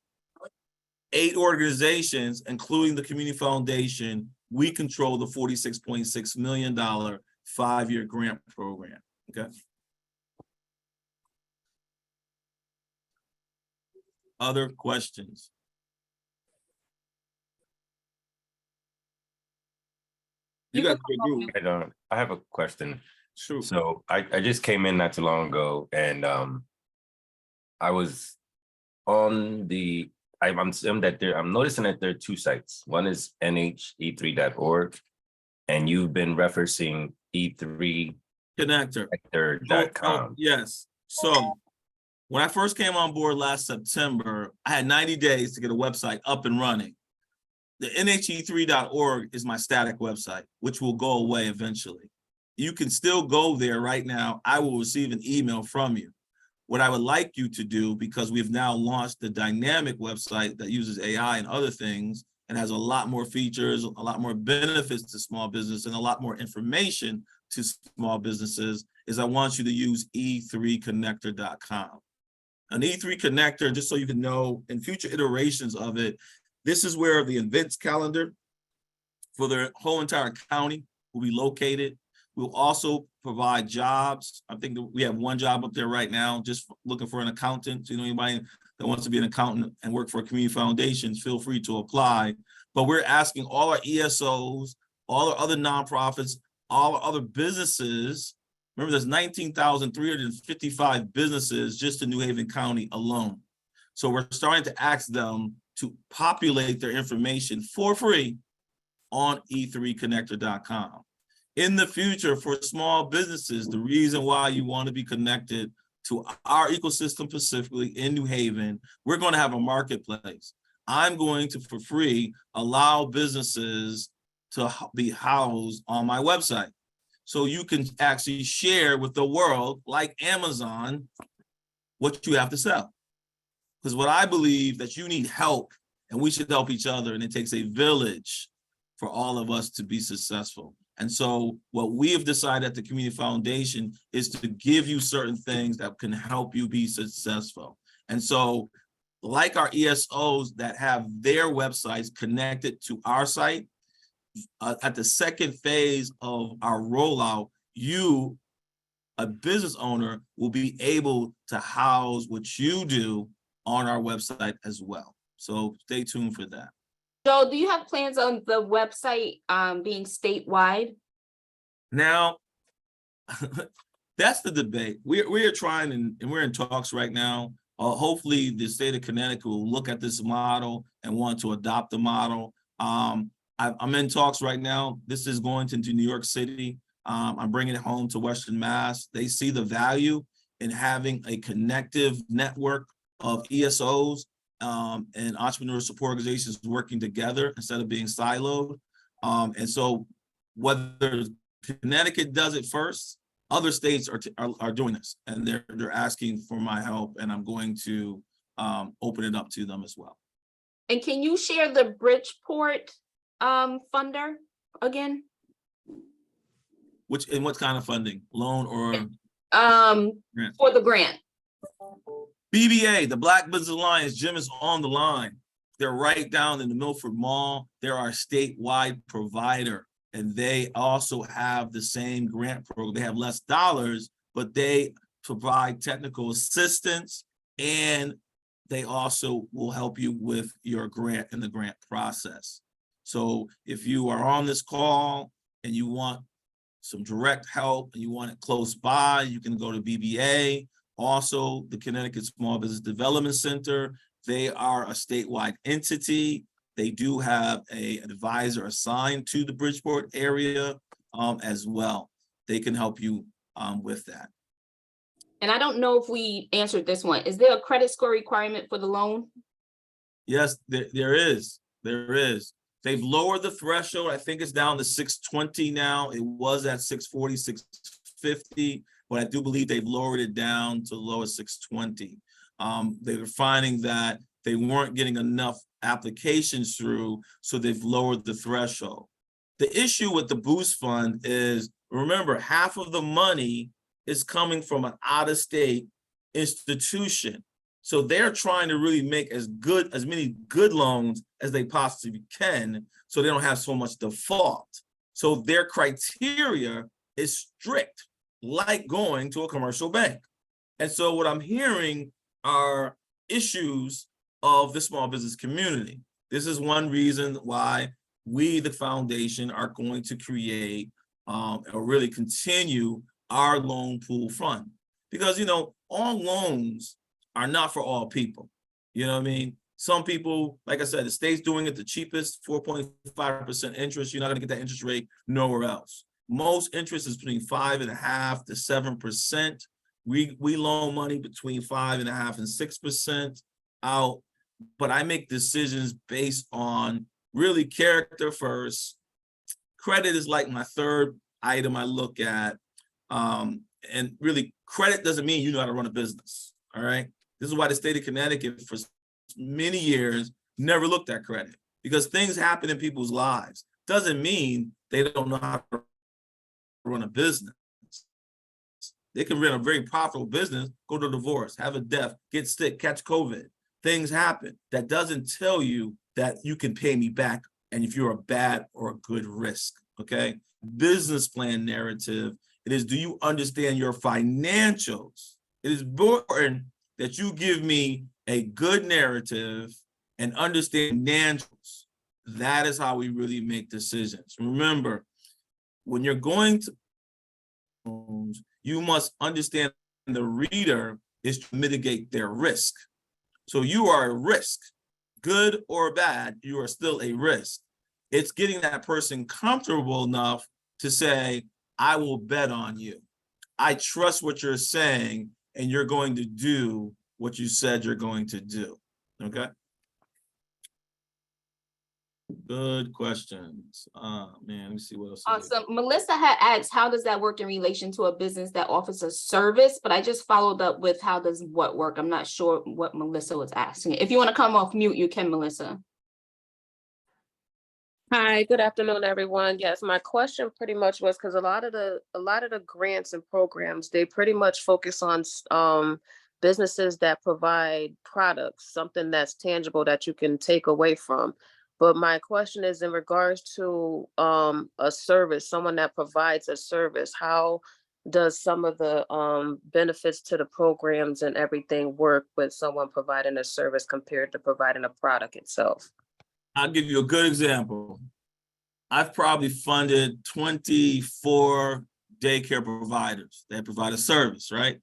8 organizations, including the Community Foundation, we control the $46.6 million 5-year grant program, okay? Other questions? You You got can the come group. up I have a question. Sure. So I just came in not too long ago and I was on the, I'm noticing that there are two sites. One is NHE3.org and you've been referencing E3 Connector. Connector.com. Yes. So when I first came on board last September, I had 90 days to get a website up and running. The NHE3.org is my static website, which will go away eventually. You can still go there right now. I will receive an email from you. What I would like you to do, because we've now launched the dynamic website that uses AI and other things and has a lot more features, a lot more benefits to small business and a lot more information to small businesses, is I want you to use e3connector.com. An E3 connector, just so you can know, in future iterations of it, this is where the events calendar for the whole entire county will be located. We'll also provide jobs. I think that we have one job up there right now, just looking for an accountant. So, you know, anybody that wants to be an accountant and work for a community foundation, feel free to apply. But we're asking all our ESOs, all our other nonprofits, all our other businesses. Remember, there's 19,355 businesses just in New Haven County alone. So we're starting to ask them to populate their information for free on e3connector.com. In the future, for small businesses, the reason why you want to be connected to our ecosystem specifically in New Haven, we're going to have a marketplace. I'm going to, for free, allow businesses to be housed on my website. So you can actually share with the world, like Amazon, what you have to sell. Because what I believe that you need help and we should help each other, and it takes a village for all of us to be successful. And so what we have decided at the Community Foundation is to give you certain things that can help you be successful. And so like our ESOs that have their websites connected to our site, at the second phase of our rollout, you, a business owner, will be able to house what you do on our website as well. So stay tuned for that. Joe, do you have plans on the website being statewide? Now, that's the debate. We are trying and we're in talks right now. Hopefully the state of Connecticut will look at this model and want to adopt the model. I'm in talks right now. This is going into New York City. I'm bringing it home to Western Mass. They see the value in having a connective network of ESOs and entrepreneur support organizations working together instead of being siloed. And so whether Connecticut does it first, other states are doing this, and they're asking for my help, and I'm going to open it up to them as well. And can you share the Bridgeport funder again? What kind of funding? Loan or grant? For the grant. BBA, the Black Business Alliance. Jim is on the line. They're right down in the Milford Mall. They're our statewide provider, and they also have the same grant program. They have less dollars, but they provide technical assistance, and they also will help you with your grant and the grant process. So if you are on this call and you want some direct help and you want it close by, you can go to BBA. Also, the Connecticut Small Business Development Center, they are a statewide entity. They do have an advisor assigned to the Bridgeport area as well. They can help you with that. And I don't know if we answered this one. Is there a credit score requirement for the loan? Yes, there is. There is. They've lowered the threshold. I think it's down to 620 now. It was at 640, 650, but I do believe they've lowered it down to low as 620. They were finding that they weren't getting enough applications through, so they've lowered the threshold. The issue with the Boost Fund is, remember, half of the money is coming from an out-of-state institution. So they're trying to really make as many good loans as they possibly can, so they don't have so much default. So their criteria is strict, like going to a commercial bank. And so what I'm hearing are issues of the small business community. This is one reason why we, the foundation, are going to create or really continue our loan pool fund. Because, you know, all loans are not for all people. You know what I mean? Some people, like I said, the state's doing it the cheapest, 4.5% interest. You're not gonna get that interest rate nowhere else. Most interest is between 5.5% to 7%. We loan money between 5.5% and 6% out, but I make decisions based on really character first. Credit is like my third item I look at. And really, credit doesn't mean you know how to run a business, all right? This is why the state of Connecticut for many years never looked at credit, because things happen in people's lives. Doesn't mean they don't know how to run a business. They can run a very profitable business, go to divorce, have a death, get sick, catch COVID. Things happen. That doesn't tell you that you can pay me back and if you're a bad or a good risk, okay? Business plan narrative, it is, do you understand your financials? It is important that you give me a good narrative and understand financials. That is how we really make decisions. Remember, when you're going to loans, you must understand the reader is to mitigate their risk. So you are a risk, good or bad, you are still a risk. It's getting that person comfortable enough to say, I will bet on you. I trust what you're saying, and you're going to do what you said you're going to do, okay? Good questions. Man, let me see what else. Awesome. Melissa had asked, how does that work in relation to a business that offers a service? But I just followed up with how does what work? I'm not sure what Melissa was asking. If you want to come off mute, you can, Melissa. Hi, good afternoon, everyone. Yes, my question pretty much was because a lot of the grants and programs, they pretty much focus on businesses that provide products, something that's tangible that you can take away from. But my question is in regards to a service, someone that provides a service, how does some of the benefits to the programs and everything work with someone providing a service compared to providing a product itself? I'll give you a good example. I've probably funded 24 daycare providers that provide a service, right?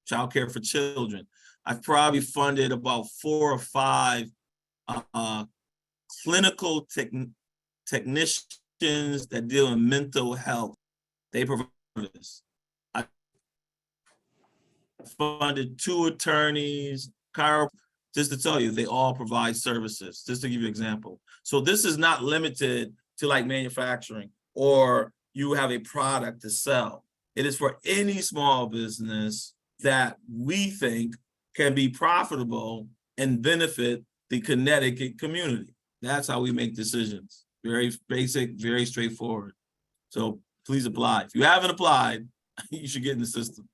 Childcare for children. I've probably funded about 4 or 5 clinical technicians that deal in mental health. They provide this. I funded 2 attorneys, just to tell you, they all provide services, just to give you an example. So this is not limited to like manufacturing or you have a product to sell. It is for any small business that we think can be profitable and benefit the Connecticut community. That's how we make decisions. Very basic, very straightforward. So please apply. If you haven't applied, you should get in the system.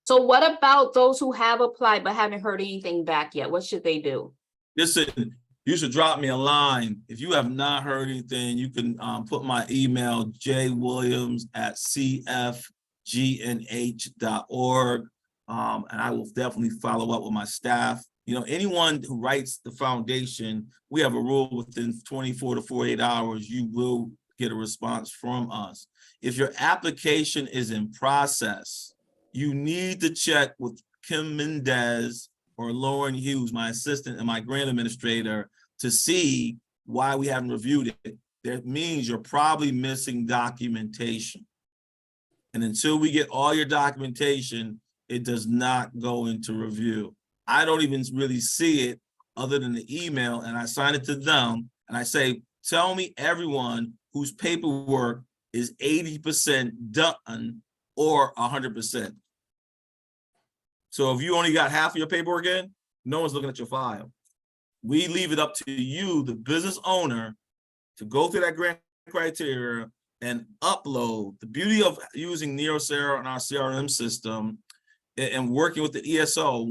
So what about those who have applied but haven't heard anything back yet? What should they do? Listen, you should drop me a line. If you have not heard anything, you can put my email, jwilliams@cfgnh.org, and I will definitely follow up with my staff. You know, anyone who writes the foundation, we have a rule within 24 to 48 hours, you will get a response from us. If your application is in process, you need to check with Kim Mendez or Lauren Hughes, my assistant and my grant administrator, to see why we haven't reviewed it. That means you're probably missing documentation. And until we get all your documentation, it does not go into review. I don't even really see it other than the email, and I sign it to them and I say, tell me everyone whose paperwork is 80% done or 100%. So if you only got half of your paperwork in, no one's looking at your file. We leave it up to you, the business owner, to go through that grant criteria and upload. The beauty of using NeoSera and our CRM system and working with the ESO,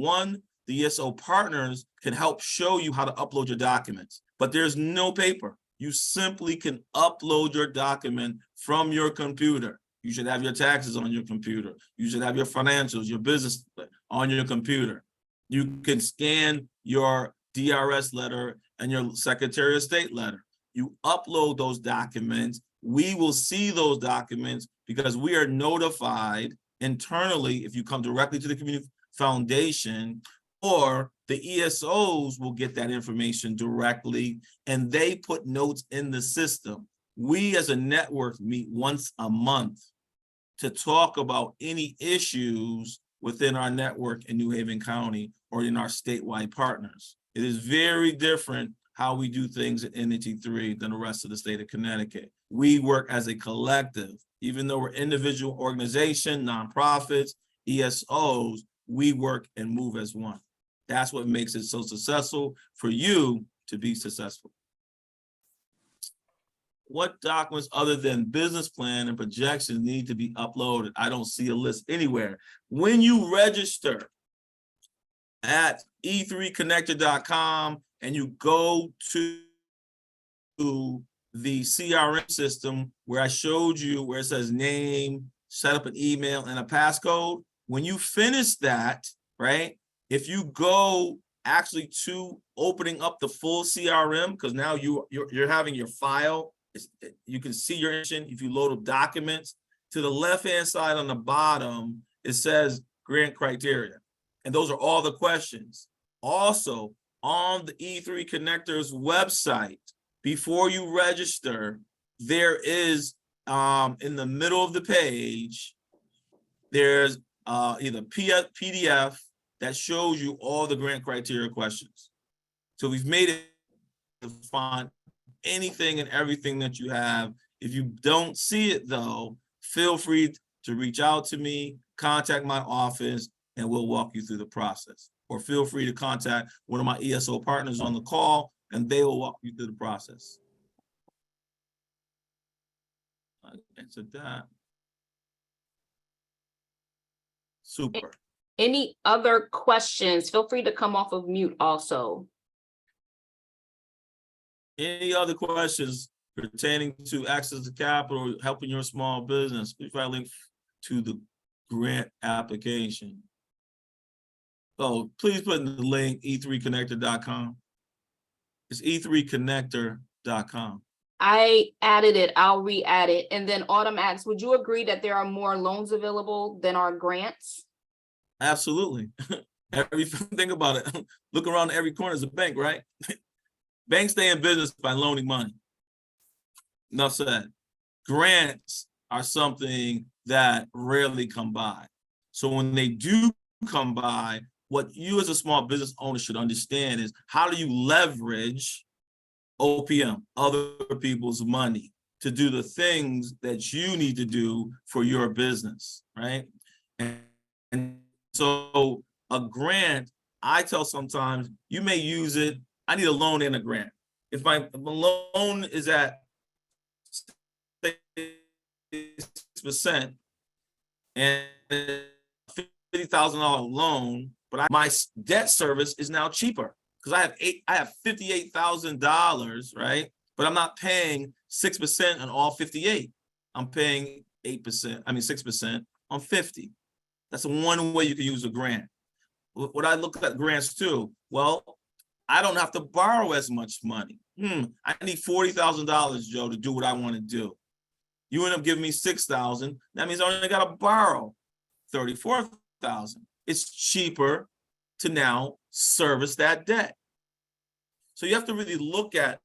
the ESO partners can help show you how to upload your documents, but there's no paper. You simply can upload your document from your computer. You should have your taxes on your computer. You should have your financials, your business on your computer. You can scan your DRS letter and your Secretary of State letter. You upload those documents. We will see those documents because we are notified internally if you come directly to the community foundation, or the ESOs will get that information directly and they put notes in the system. We as a network meet once a month to talk about any issues within our network in New Haven County or in our statewide partners. It is very different how we do things at NHE3 than the rest of the state of Connecticut. We work as a collective, even though we're individual organization, nonprofits, ESOs, we work and move as one. That's what makes it so successful for you to be successful. What documents other than business plan and projections need to be uploaded? I don't see a list anywhere. When you register at e3connector.com and you go to the CRM system where I showed you where it says name, set up an email and a passcode, when you finish that, right? If you go actually to opening up the full CRM, because now you're having your file, you can see your information. If you load up documents, to the left-hand side on the bottom, it says grant criteria. And those are all the questions. Also, on the E3 Connector's website, before you register, there is, in the middle of the page, there's either PDF that shows you all the grant criteria questions. So we've made it to find anything and everything that you have. If you don't see it though, feel free to reach out to me, contact my office, and we'll walk you through the process. Or feel free to contact one of my ESO partners on the call and they will walk you through the process. I answered that. Super. Any other questions? Feel free to come off of mute also. Any other questions pertaining to access to capital, helping your small business? Please find a link to the grant application. Oh, please put in the link e3connector.com. It's e3connector.com. I added it, I'll re-add it. And then Autumn asks, would you agree that there are more loans available than our grants? Absolutely. Think about it. Look around every corner is a bank, right? Banks stay in business by loaning money. Enough said. Grants are something that rarely come by. So when they do come by, what you as a small business owner should understand is how do you leverage OPM, other people's money, to do the things that you need to do for your business, right? And so a grant, I tell sometimes you may use it. I need a loan and a grant. If my loan is at 6% and $50,000 loan, but my debt service is now cheaper because I have $58,000, right? But I'm not paying 6% on all 58. I'm paying 6% on 50. That's one way you can use a grant. What I look at grants too, well, I don't have to borrow as much money. I need $40,000, Joe, to do what I want to do. You end up giving me $6,000. That means I only got to borrow $34,000. It's cheaper to now service that debt. So you have to really look at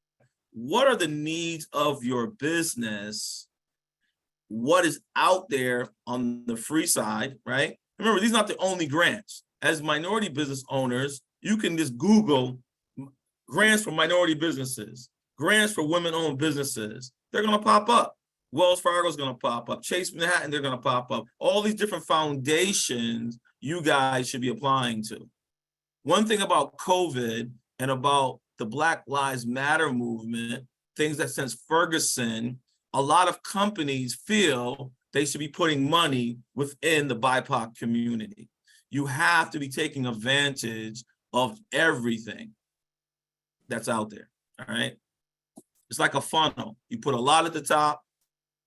what are the needs of your business, what is out there on the free side, right? Remember, these are not the only grants. As minority business owners, you can just Google grants for minority businesses, grants for women-owned businesses. They're going to pop up. Wells Fargo is going to pop up. Chase Manhattan, they're going to pop up. All these different foundations you guys should be applying to. One thing about COVID and about the Black Lives Matter movement, things that since Ferguson, a lot of companies feel they should be putting money within the BIPOC community. You have to be taking advantage of everything that's out there, all right? It's like a funnel. You put a lot at the top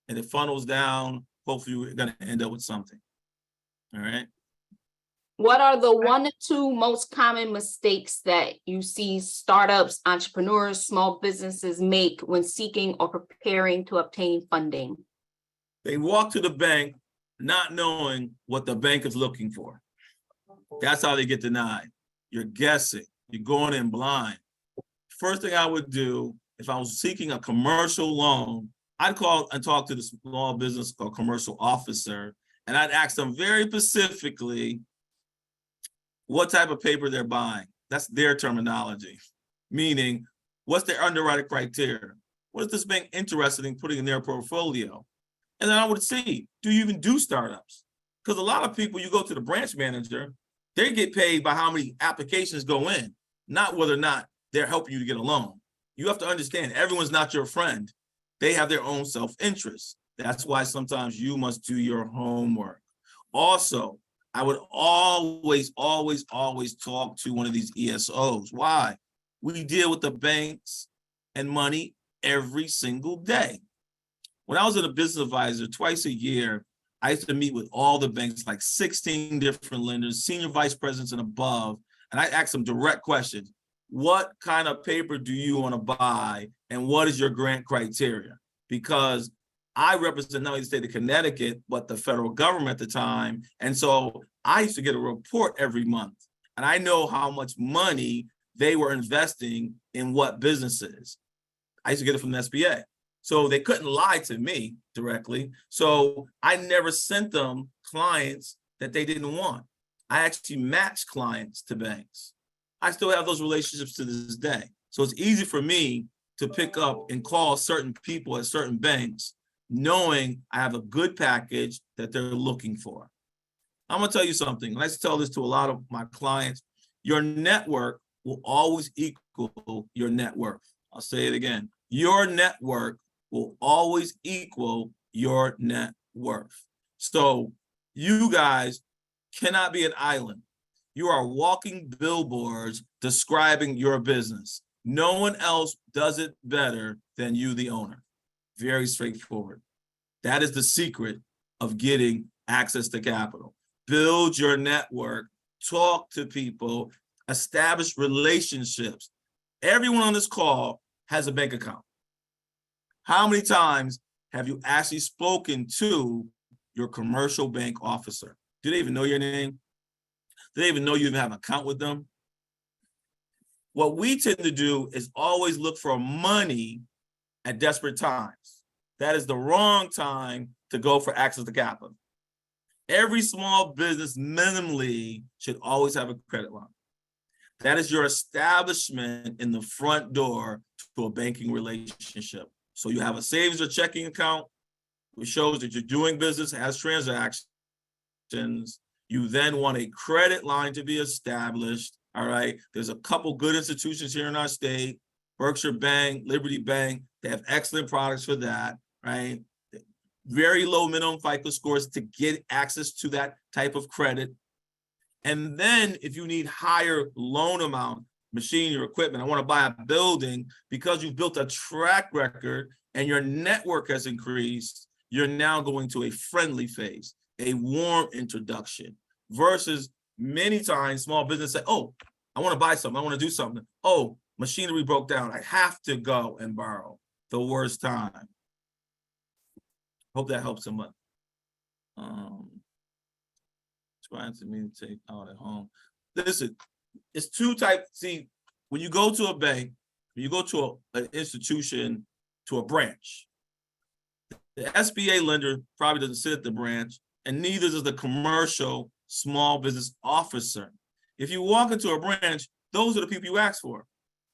and it funnels down. Hopefully we're gonna end up with something, all right? What are the 1 to 2 most common mistakes that you see startups, entrepreneurs, small businesses make when seeking or preparing to obtain funding? They walk to the bank not knowing what the bank is looking for. That's how they get denied. You're guessing, you're going in blind. First thing I would do if I was seeking a commercial loan, I'd call and talk to the small business or commercial officer, and I'd ask them very specifically what type of paper they're buying. That's their terminology. Meaning, what's their underwriting criteria? What is this bank interested in putting in their portfolio? And then I would see, do you even do startups? Because a lot of people, you go to the branch manager, they get paid by how many applications go in, not whether or not they're helping you to get a loan. You have to understand, everyone's not your friend. They have their own self-interest. That's why sometimes you must do your homework. Also, I would always talk to one of these ESOs. Why? We deal with the banks and money every single day. When I was a business advisor, twice a year, I used to meet with all the banks, like 16 different lenders, senior vice presidents and above, and I asked them direct questions. What kind of paper do you want to buy, and what is your grant criteria? Because I represent not only the state of Connecticut, but the federal government at the time. And so I used to get a report every month, and I know how much money they were investing in what businesses. I used to get it from the SBA. So they couldn't lie to me directly. So I never sent them clients that they didn't want. I actually matched clients to banks. I still have those relationships to this day. So it's easy for me to pick up and call certain people at certain banks, knowing I have a good package that they're looking for. I'm gonna tell you something. I like to tell this to a lot of my clients. Your network will always equal your net worth. I'll say it again. Your network will always equal your net worth. So you guys cannot be an island. You are walking billboards describing your business. No one else does it better than you, the owner. Very straightforward. That is the secret of getting access to capital. Build your network, talk to people, establish relationships. Everyone on this call has a bank account. How many times have you actually spoken to your commercial bank officer? Do they even know your name? Do they even know you even have an account with them? What we tend to do is always look for money at desperate times. That is the wrong time to go for access to capital. Every small business minimally should always have a credit line. That is your establishment in the front door to a banking relationship. So you have a savings or checking account, which shows that you're doing business, has transactions. You then want a credit line to be established, all right? There's a couple good institutions here in our state, Berkshire Bank, Liberty Bank, they have excellent products for that, right? Very low minimum FICO scores to get access to that type of credit. And then if you need higher loan amount, machine or equipment, I want to buy a building, because you've built a track record and your network has increased, you're now going to a friendly phase, a warm introduction, versus many times small business say, oh, I want to buy something, I want to do something. Oh, machinery broke down, I have to go and borrow. The worst time. Hope that helps someone. Trying to me to take out at home. Listen, it's two types. See, when you go to a bank, when you go to an institution, to a branch, the SBA lender probably doesn't sit at the branch, and neither does the commercial small business officer. If you walk into a branch, those are the people you ask for.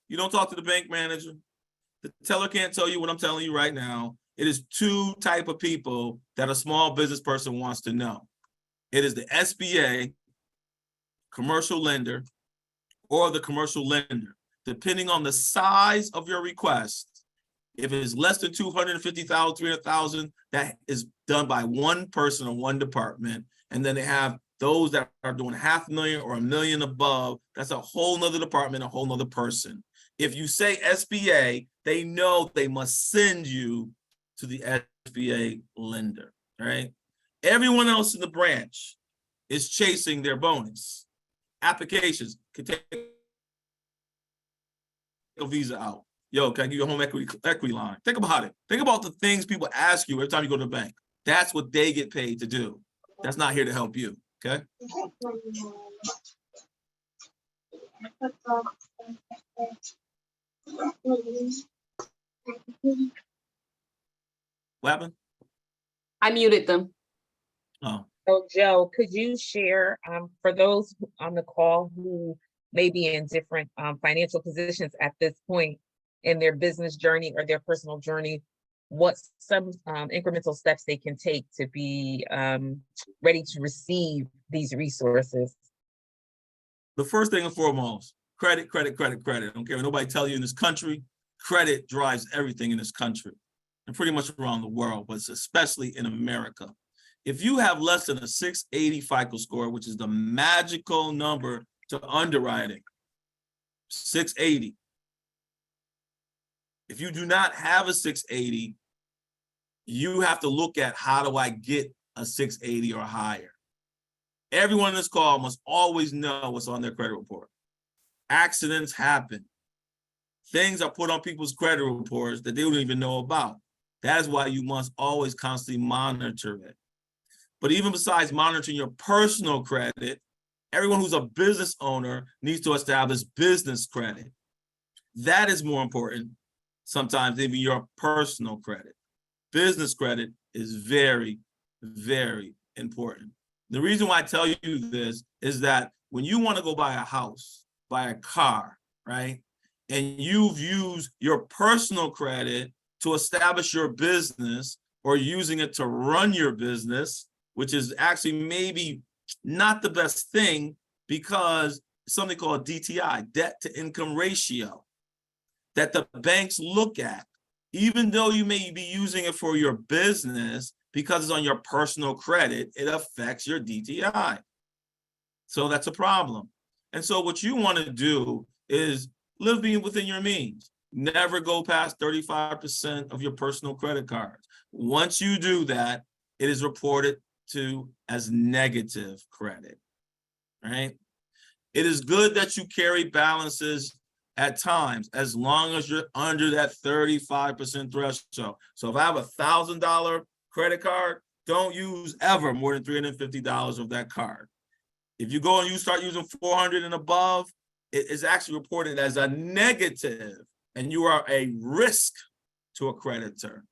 You don't talk to the bank manager. The teller can't tell you what I'm telling you right now. It is two type of people that a small business person wants to know. It is the SBA, commercial lender, or the commercial lender, depending on the size of your request. If it is less than 250,000, 300,000, that is done by one person or one department. And then they have those that are doing $500,000 or $1 million above. That's a whole nother department, a whole nother person. If you say SBA, they know they must send you to the SBA lender, right? Everyone else in the branch, is chasing their bonus. Applications can take a visa out. Yo, can I give you a home equity line? Think about it. Think about the things people ask you every time you go to the bank. That's what they get paid to do. That's not here to help you, okay? What happened? I muted them. Oh, So Joe, could you share, for those on the call who may be in different financial positions at this point in their business journey or their personal journey, what some incremental steps they can take to be ready to receive these resources? the first thing and foremost, credit, credit, credit, credit. I don't care what nobody tell you in this country, credit drives everything in this country and pretty much around the world, but especially in America. If you have less than a 680 FICO score, which is the magical number to underwriting, 680. If you do not have a 680, you have to look at how do I get a 680 or higher. Everyone in this call must always know what's on their credit report. Accidents happen. Things are put on people's credit reports that they don't even know about. That is why you must always constantly monitor it. But even besides monitoring your personal credit, everyone who's a business owner needs to establish business credit. That is more important sometimes than even your personal credit. Business credit is very, very important. The reason why I tell you this is that when you want to go buy a house, buy a car, right? And you've used your personal credit to establish your business or using it to run your business, which is actually maybe not the best thing because something called DTI, debt to income ratio, that the banks look at, even though you may be using it for your business, because it's on your personal credit, it affects your DTI. So that's a problem. And so what you want to do is live being within your means. Never go past 35% of your personal credit cards. Once you do that, it is reported to as negative credit, right? It is good that you carry balances at times, as long as you're under that 35% threshold. So if I have $1,000 credit card, don't use ever more than $350 of that card. If you go and you start using 400 and above, it is actually reported as a negative, and you are a risk to a creditor.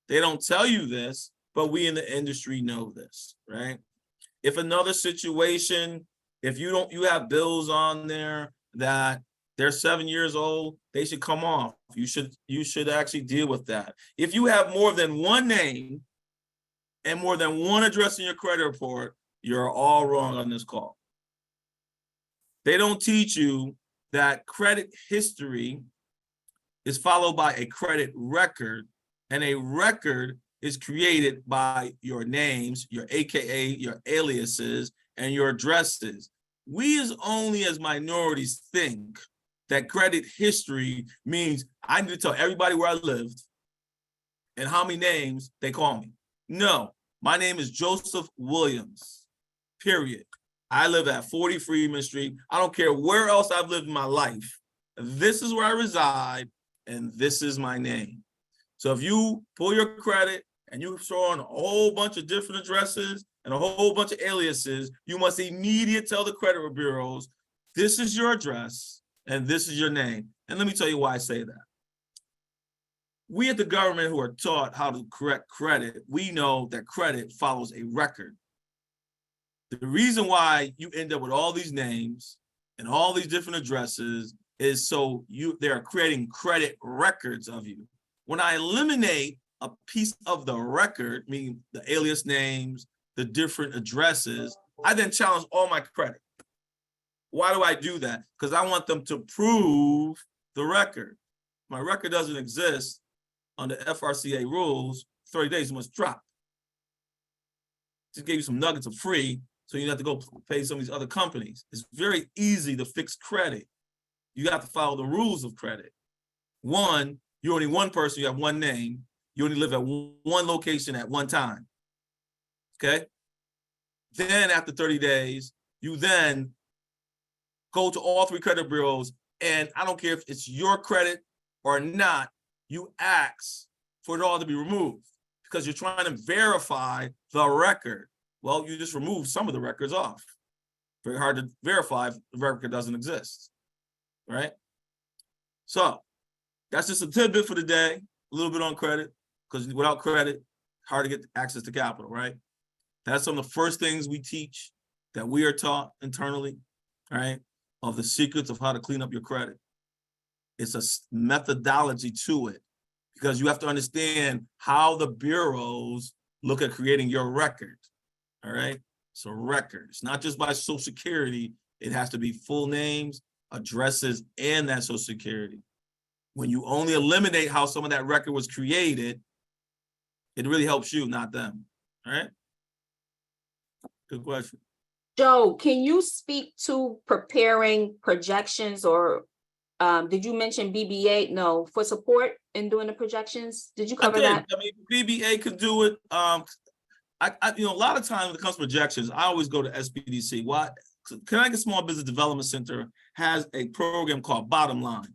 They don't tell you this, but we in the industry know this, right? If another situation, if you have bills on there that they're 7 years old, they should come off. You should actually deal with that. If you have more than one name and more than one address in your credit report, you're all wrong on this call. They don't teach you that credit history is followed by a credit record, and a record is created by your names, your AKA, your aliases, and your addresses. We as minorities think that credit history means I need to tell everybody where I lived and how many names they call me. No, my name is Joseph Williams, period. I live at 40 Freeman Street. I don't care where else I've lived in my life. This is where I reside, and this is my name. So if you pull your credit and you throw on a whole bunch of different addresses and a whole bunch of aliases, you must immediately tell the credit bureaus, this is your address and this is your name. And let me tell you why I say that. We at the government who are taught how to correct credit, we know that credit follows a record. The reason why you end up with all these names and all these different addresses is so they're creating credit records of you. When I eliminate a piece of the record, meaning the alias names, the different addresses, I then challenge all my credit. Why do I do that? Because I want them to prove the record. My record doesn't exist under FRCA rules, 30 days must drop. Just gave you some nuggets of free, so you don't have to go pay some of these other companies. It's very easy to fix credit. You have to follow the rules of credit. One, you're only one person, you have one name, you only live at one location at one time, okay? Then after 30 days, you then go to all 3 credit bureaus, and I don't care if it's your credit or not, you ask for it all to be removed because you're trying to verify the record. Well, you just remove some of the records off. Very hard to verify if the record doesn't exist, right? So that's just a tidbit for the day, a little bit on credit, because without credit, hard to get access to capital, right? That's some of the first things we teach that we are taught internally, right? Of the secrets of how to clean up your credit. It's a methodology to it because you have to understand how the bureaus look at creating your record, all right? So records, not just by Social Security, it has to be full names, addresses, and that Social Security. When you only eliminate how some of that record was created, it really helps you, not them, all right? Good question. Joe, can you speak to preparing projections or did you mention BBA? No, for support in doing the projections? Did you cover that? I mean, BBA could do it. A lot of times when it comes to projections, I always go to SBDC. Why? Connecticut Small Business Development Center has a program called Bottom Line.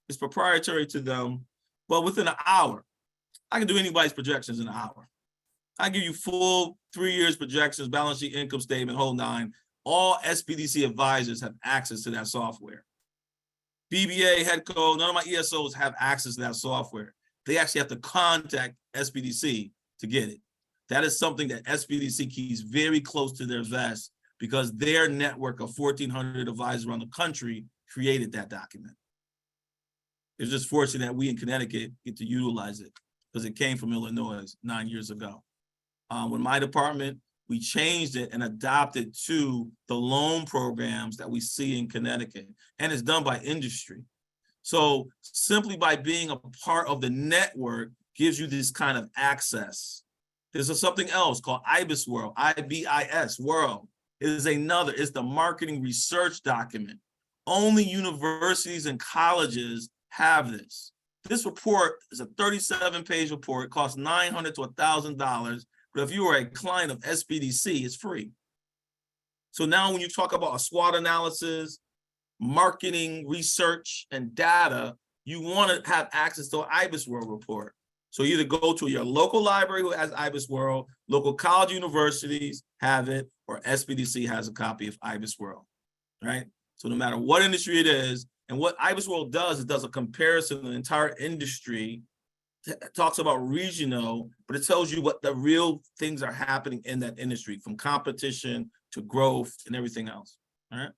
It's proprietary to them, but within an hour, I can do anybody's projections in an hour. I give you full 3 years projections, balance sheet, income statement, whole nine. All SBDC advisors have access to that software. BBA, Headco, none of my ESOs have access to that software. They actually have to contact SBDC to get it. That is something that SBDC keeps very close to their vest because their network of 1,400 advisors around the country created that document. It's just fortunate that we in Connecticut get to utilize it because it came from Illinois 9 years ago. When my department, we changed it and adopted to the loan programs that we see in Connecticut, and it's done by industry. So simply by being a part of the network gives you this kind of access. There's something else called IBIS World, IBIS World. It is it's the marketing research document. Only universities and colleges have this. This report is a 37-page report. It costs $900 to $1,000. But if you are a client of SBDC, it's free. So now when you talk about a SWOT analysis, marketing, research, and data, you want to have access to an IBIS World report. So either go to your local library who has IBIS World, local college universities have it, or SBDC has a copy of IBIS World, right? So no matter what industry it is, and what IBIS World does, it does a comparison of the entire industry. It talks about regional, but it tells you what the real things are happening in that industry, from competition to growth and everything else, all right?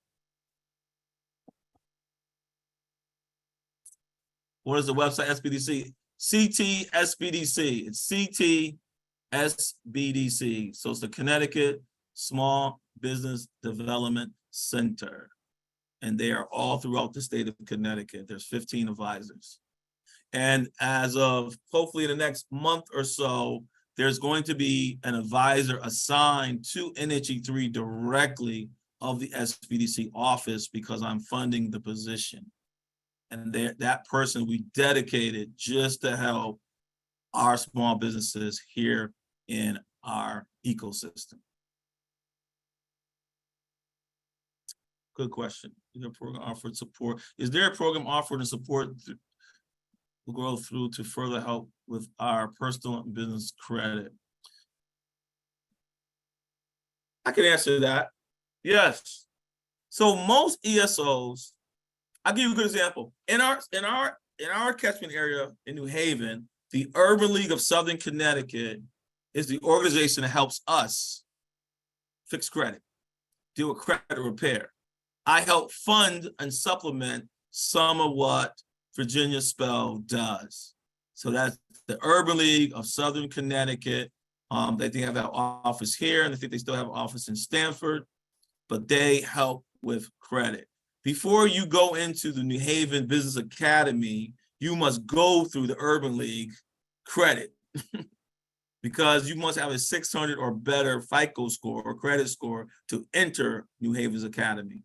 What is the website, SBDC? CTSBDC, it's CTSBDC. So it's the Connecticut Small Business Development Center. And they are all throughout the state of Connecticut. There's 15 advisors. And as of hopefully in the next month or so, there's going to be an advisor assigned to NHE3 directly of the SBDC office because I'm funding the position. And that person we dedicated just to help our small businesses here in our ecosystem. Good question. Is there a program offered support? Is there a program offered and support will grow through to further help with our personal and business credit? I can answer that. Yes. So most ESOs, I'll give you a good example. In our catchment area in New Haven, the Urban League of Southern Connecticut is the organization that helps us fix credit, deal with credit repair. I help fund and supplement some of what Virginia Spell does. So that's the Urban League of Southern Connecticut. They think have an office here, and I think they still have an office in Stamford, but they help with credit. Before you go into the New Haven Business Academy, you must go through the Urban League credit because you must have a 600 or better FICO score or credit score to enter New Haven's Academy.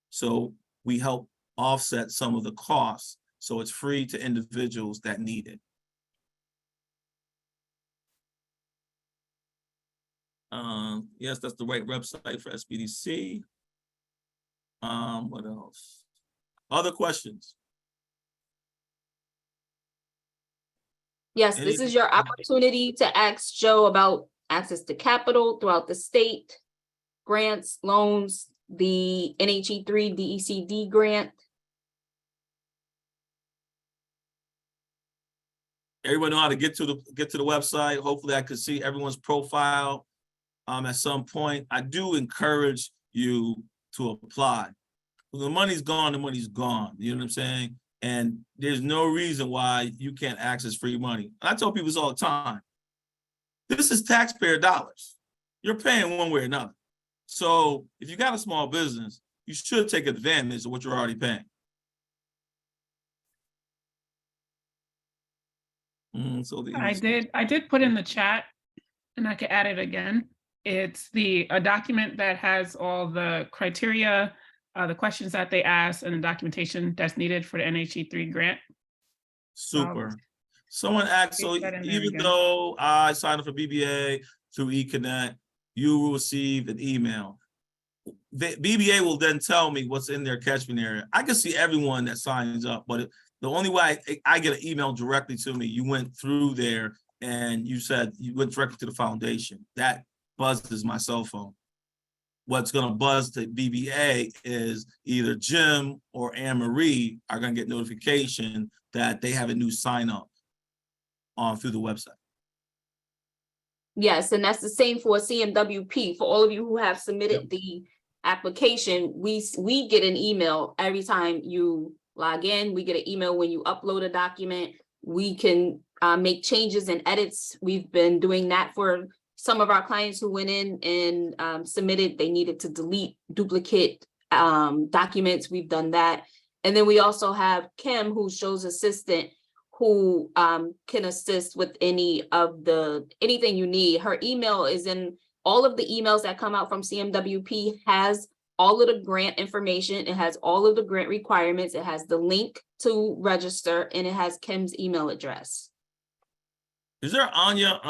So we help offset some of the costs, so it's free to individuals that need it. Yes, that's the right website for SBDC. What else? Other questions? Yes, this Any- is your opportunity to ask Joe about access to capital throughout the state, grants, loans, the NHE3 DECD grant. Everyone know how to get to the website. Hopefully I could see everyone's profile at some point. I do encourage you to apply. When the money's gone, the money's gone. You know what I'm saying? And there's no reason why you can't access free money. I tell people this all the time. This is taxpayer dollars. You're paying one way or another. So if you got a small business, you should take advantage of what you're already paying. I did put in the chat, and I could add it again. It's a document that has all the criteria, the questions that they ask, and the documentation that's needed for the NHE3 grant. Super. Someone asked, so even though I signed up for BBA through eConnect, you will receive an email. The BBA will then tell me what's in their catchment area. I can see everyone that signs up, but the only way I get an email directly to me, you went through there and you said you went directly to the foundation. That buzzes my cell phone. What's going to buzz the BBA is either Jim or Anne Marie are going to get notification that they have a new sign up through the website. Yes, and that's the same for CMWP. For all of you who have submitted the application, we get an email every time you log in. We get an email when you upload a document. We can make changes and edits. We've been doing that for some of our clients who went in and submitted. They needed to delete duplicate documents. We've done that. And then we also have Kim, who's Joe's assistant, who can assist with anything you need. Her email is in all of the emails that come out from CMWP, has all of the grant information. It has all of the grant requirements. It has the link to register, and it has Kim's email address. Is there Anya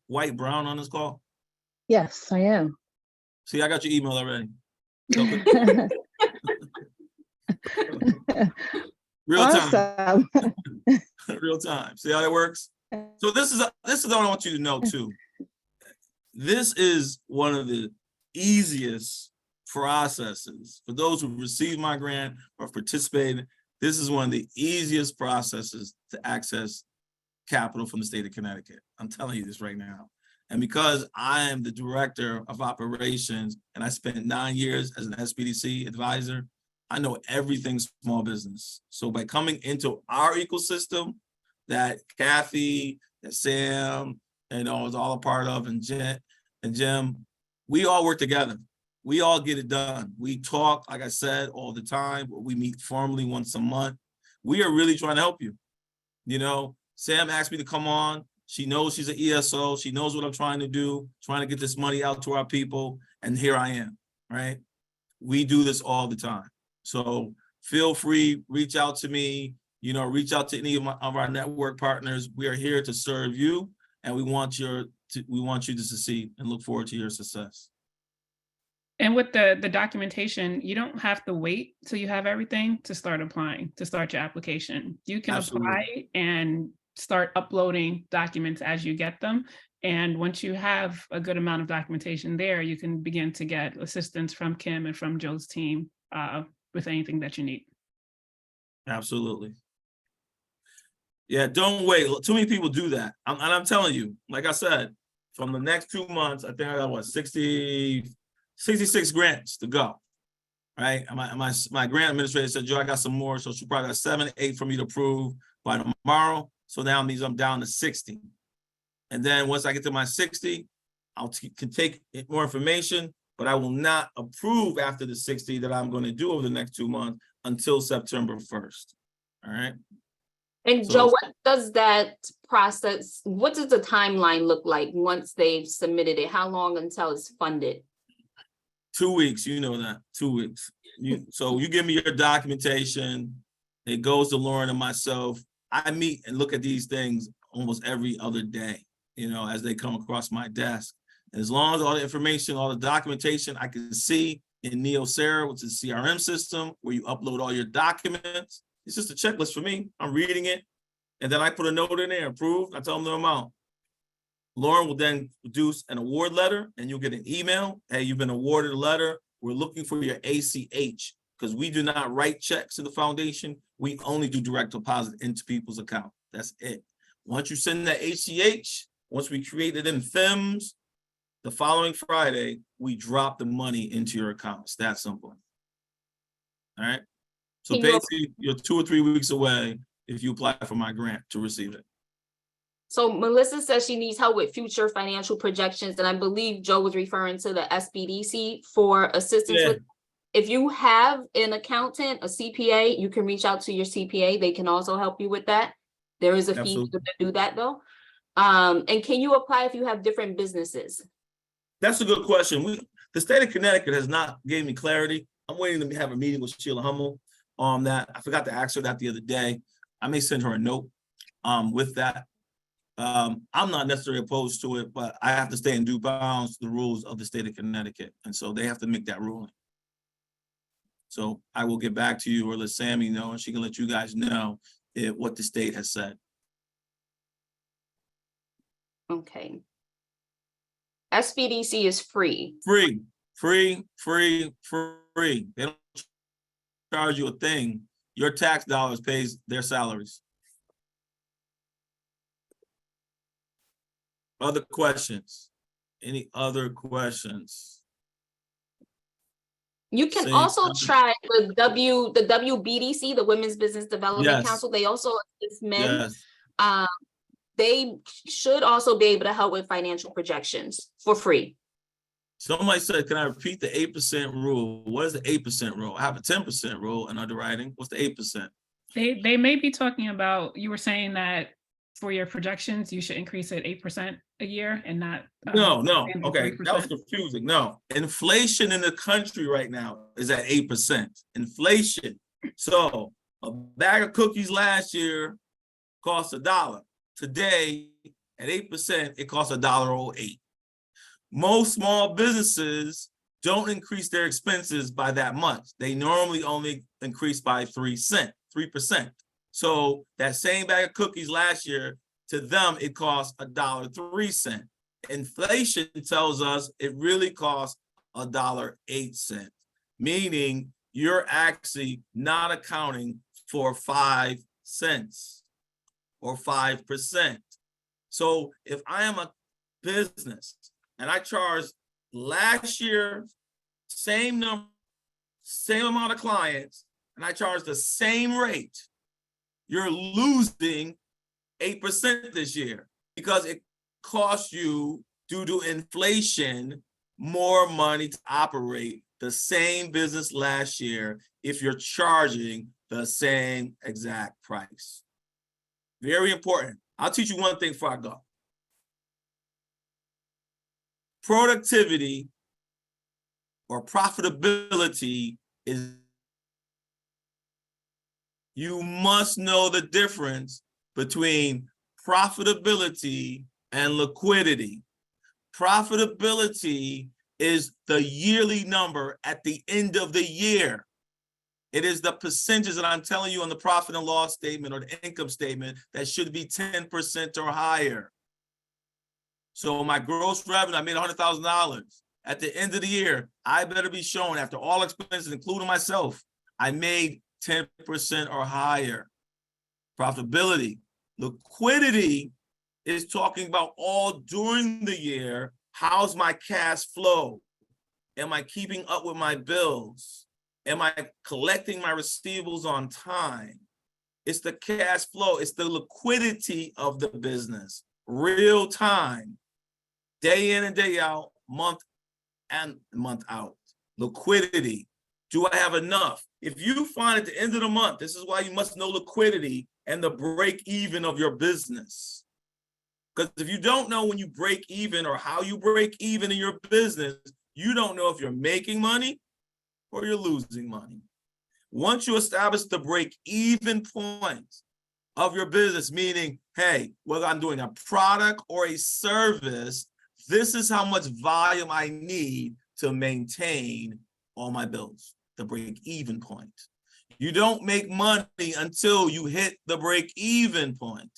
White Brown on this call? Yes, I am. See, I got your email already. Real time. Awesome. Real time. See how that works? So this is what I want you to know too. This is one of the easiest processes for those who receive my grant or participated. This is one of the easiest processes to access capital from the state of Connecticut. I'm telling you this right now. And because I am the director of operations and I spent 9 years as an SBDC advisor, I know everything small business. So by coming into our ecosystem that Kathy, that Sam, is all a part of, and Jim, we all work together. We all get it done. We talk, like I said, all the time. We meet formally once a month. We are really trying to help you. You know, Sam asked me to come on. She knows she's an ESO. She knows what I'm trying to do, trying to get this money out to our people. And here I am, right? We do this all the time. So feel free, reach out to me, reach out to any of our network partners. We are here to serve you, and we want you to succeed and look forward to your success. And with the documentation, you don't have to wait till you have everything to start applying, to start your application. You can apply and start uploading documents as you get them. And once you have a good amount of documentation there, you can begin to get assistance from Kim and from Joe's team with anything that you need. Absolutely. Yeah, don't wait. Too many people do that. And I'm telling you, like I said, from the next 2 months, I think I got 66 grants to go. Right? My grant administrator said, Joe, I got some more. So she probably got 7, 8 for me to approve by tomorrow. So now it means I'm down to 60. And then once I get to my 60, can take more information, but I will not approve after the 60 that I'm going to do over the next 2 months until September 1st. All right. And so, Joe, what does the timeline look like once they've submitted it? How long until it's funded? 2 weeks, you know that, 2 weeks. So you give me your documentation, it goes to Lauren and myself. I meet and look at these things almost every other day, as they come across my desk. As long as all the information, all the documentation I can see in NeoSera, which is a CRM system where you upload all your documents. It's just a checklist for me. I'm reading it. And then I put a note in there, approved. I tell them the amount. Lauren will then produce an award letter and you'll get an email. Hey, you've been awarded a letter. We're looking for your ACH because we do not write checks to the foundation. We only do direct deposit into people's account. That's it. Once you send that ACH, once we create it in FIMS, the following Friday, we drop the money into your account. It's that simple. All right. So Can you- basically, you're 2 or 3 weeks away if you apply for my grant to receive it. So Melissa says she needs help with future financial projections, and I believe Joe was referring to the SBDC for assistance Yeah. with. If you have an accountant, a CPA, you can reach out to your CPA. They can also help you with that. There is a fee Absolutely. to do that though. And can you apply if you have different businesses? That's a good question. The state of Connecticut has not gave me clarity. I'm waiting to have a meeting with Sheila Hummel on that. I forgot to ask her that the other day. I may send her a note with that. I'm not necessarily opposed to it, but I have to stay in due bounds to the rules of the state of Connecticut. And so they have to make that ruling. So I will get back to you or let Sammy know, and she can let you guys know what the state has said. Okay. SBDC is free. Free. They don't charge you a thing. Your tax dollars pays their salaries. Other questions? Any other questions? You can Same also time. try the WBDC, the Women's Business Development Yes. Council. They also assist men. Yes. They should also be able to help with financial projections for free. Somebody said, can I repeat the 8% rule? What is the 8% rule? I have a 10% rule in underwriting. What's the 8%? They may be talking about, you were saying that for your projections, you should increase it 8% a year and not. No. standard Okay, that was 3%. confusing. No, inflation in the country right now is at 8%. Inflation. So a bag of cookies last year cost $1. Today, at 8%, it costs $1.08. Most small businesses don't increase their expenses by that much. They normally only increase by 3%. So that same bag of cookies last year, to them, it costs $1.03. Inflation tells us it really costs $1.08, meaning you're actually not accounting for 5 cents or 5%. So if I am a business and I charge last year, same number, same amount of clients, and I charge the same rate, you're losing 8% this year because it costs you, due to inflation, more money to operate the same business last year if you're charging the same exact price. Very important. I'll teach you one thing before I go. Productivity or profitability is, you must know the difference between profitability and liquidity. Profitability is the yearly number at the end of the year. It is the percentage that I'm telling you on the profit and loss statement or the income statement that should be 10% or higher. So my gross revenue, I made $100,000. At the end of the year, I better be showing, after all expenses, including myself, I made 10% or higher. Profitability. Liquidity is talking about all during the year. How's my cash flow? Am I keeping up with my bills? Am I collecting my receivables on time? It's the cash flow. It's the liquidity of the business. Real time, day in and day out, month and month out. Liquidity. Do I have enough? If you find at the end of the month, this is why you must know liquidity and the break even of your business. Because if you don't know when you break even or how you break even in your business, you don't know if you're making money or you're losing money. Once you establish the break even point of your business, meaning, hey, whether I'm doing a product or a service, this is how much volume I need to maintain all my bills, the break-even point. You don't make money until you hit the break-even point.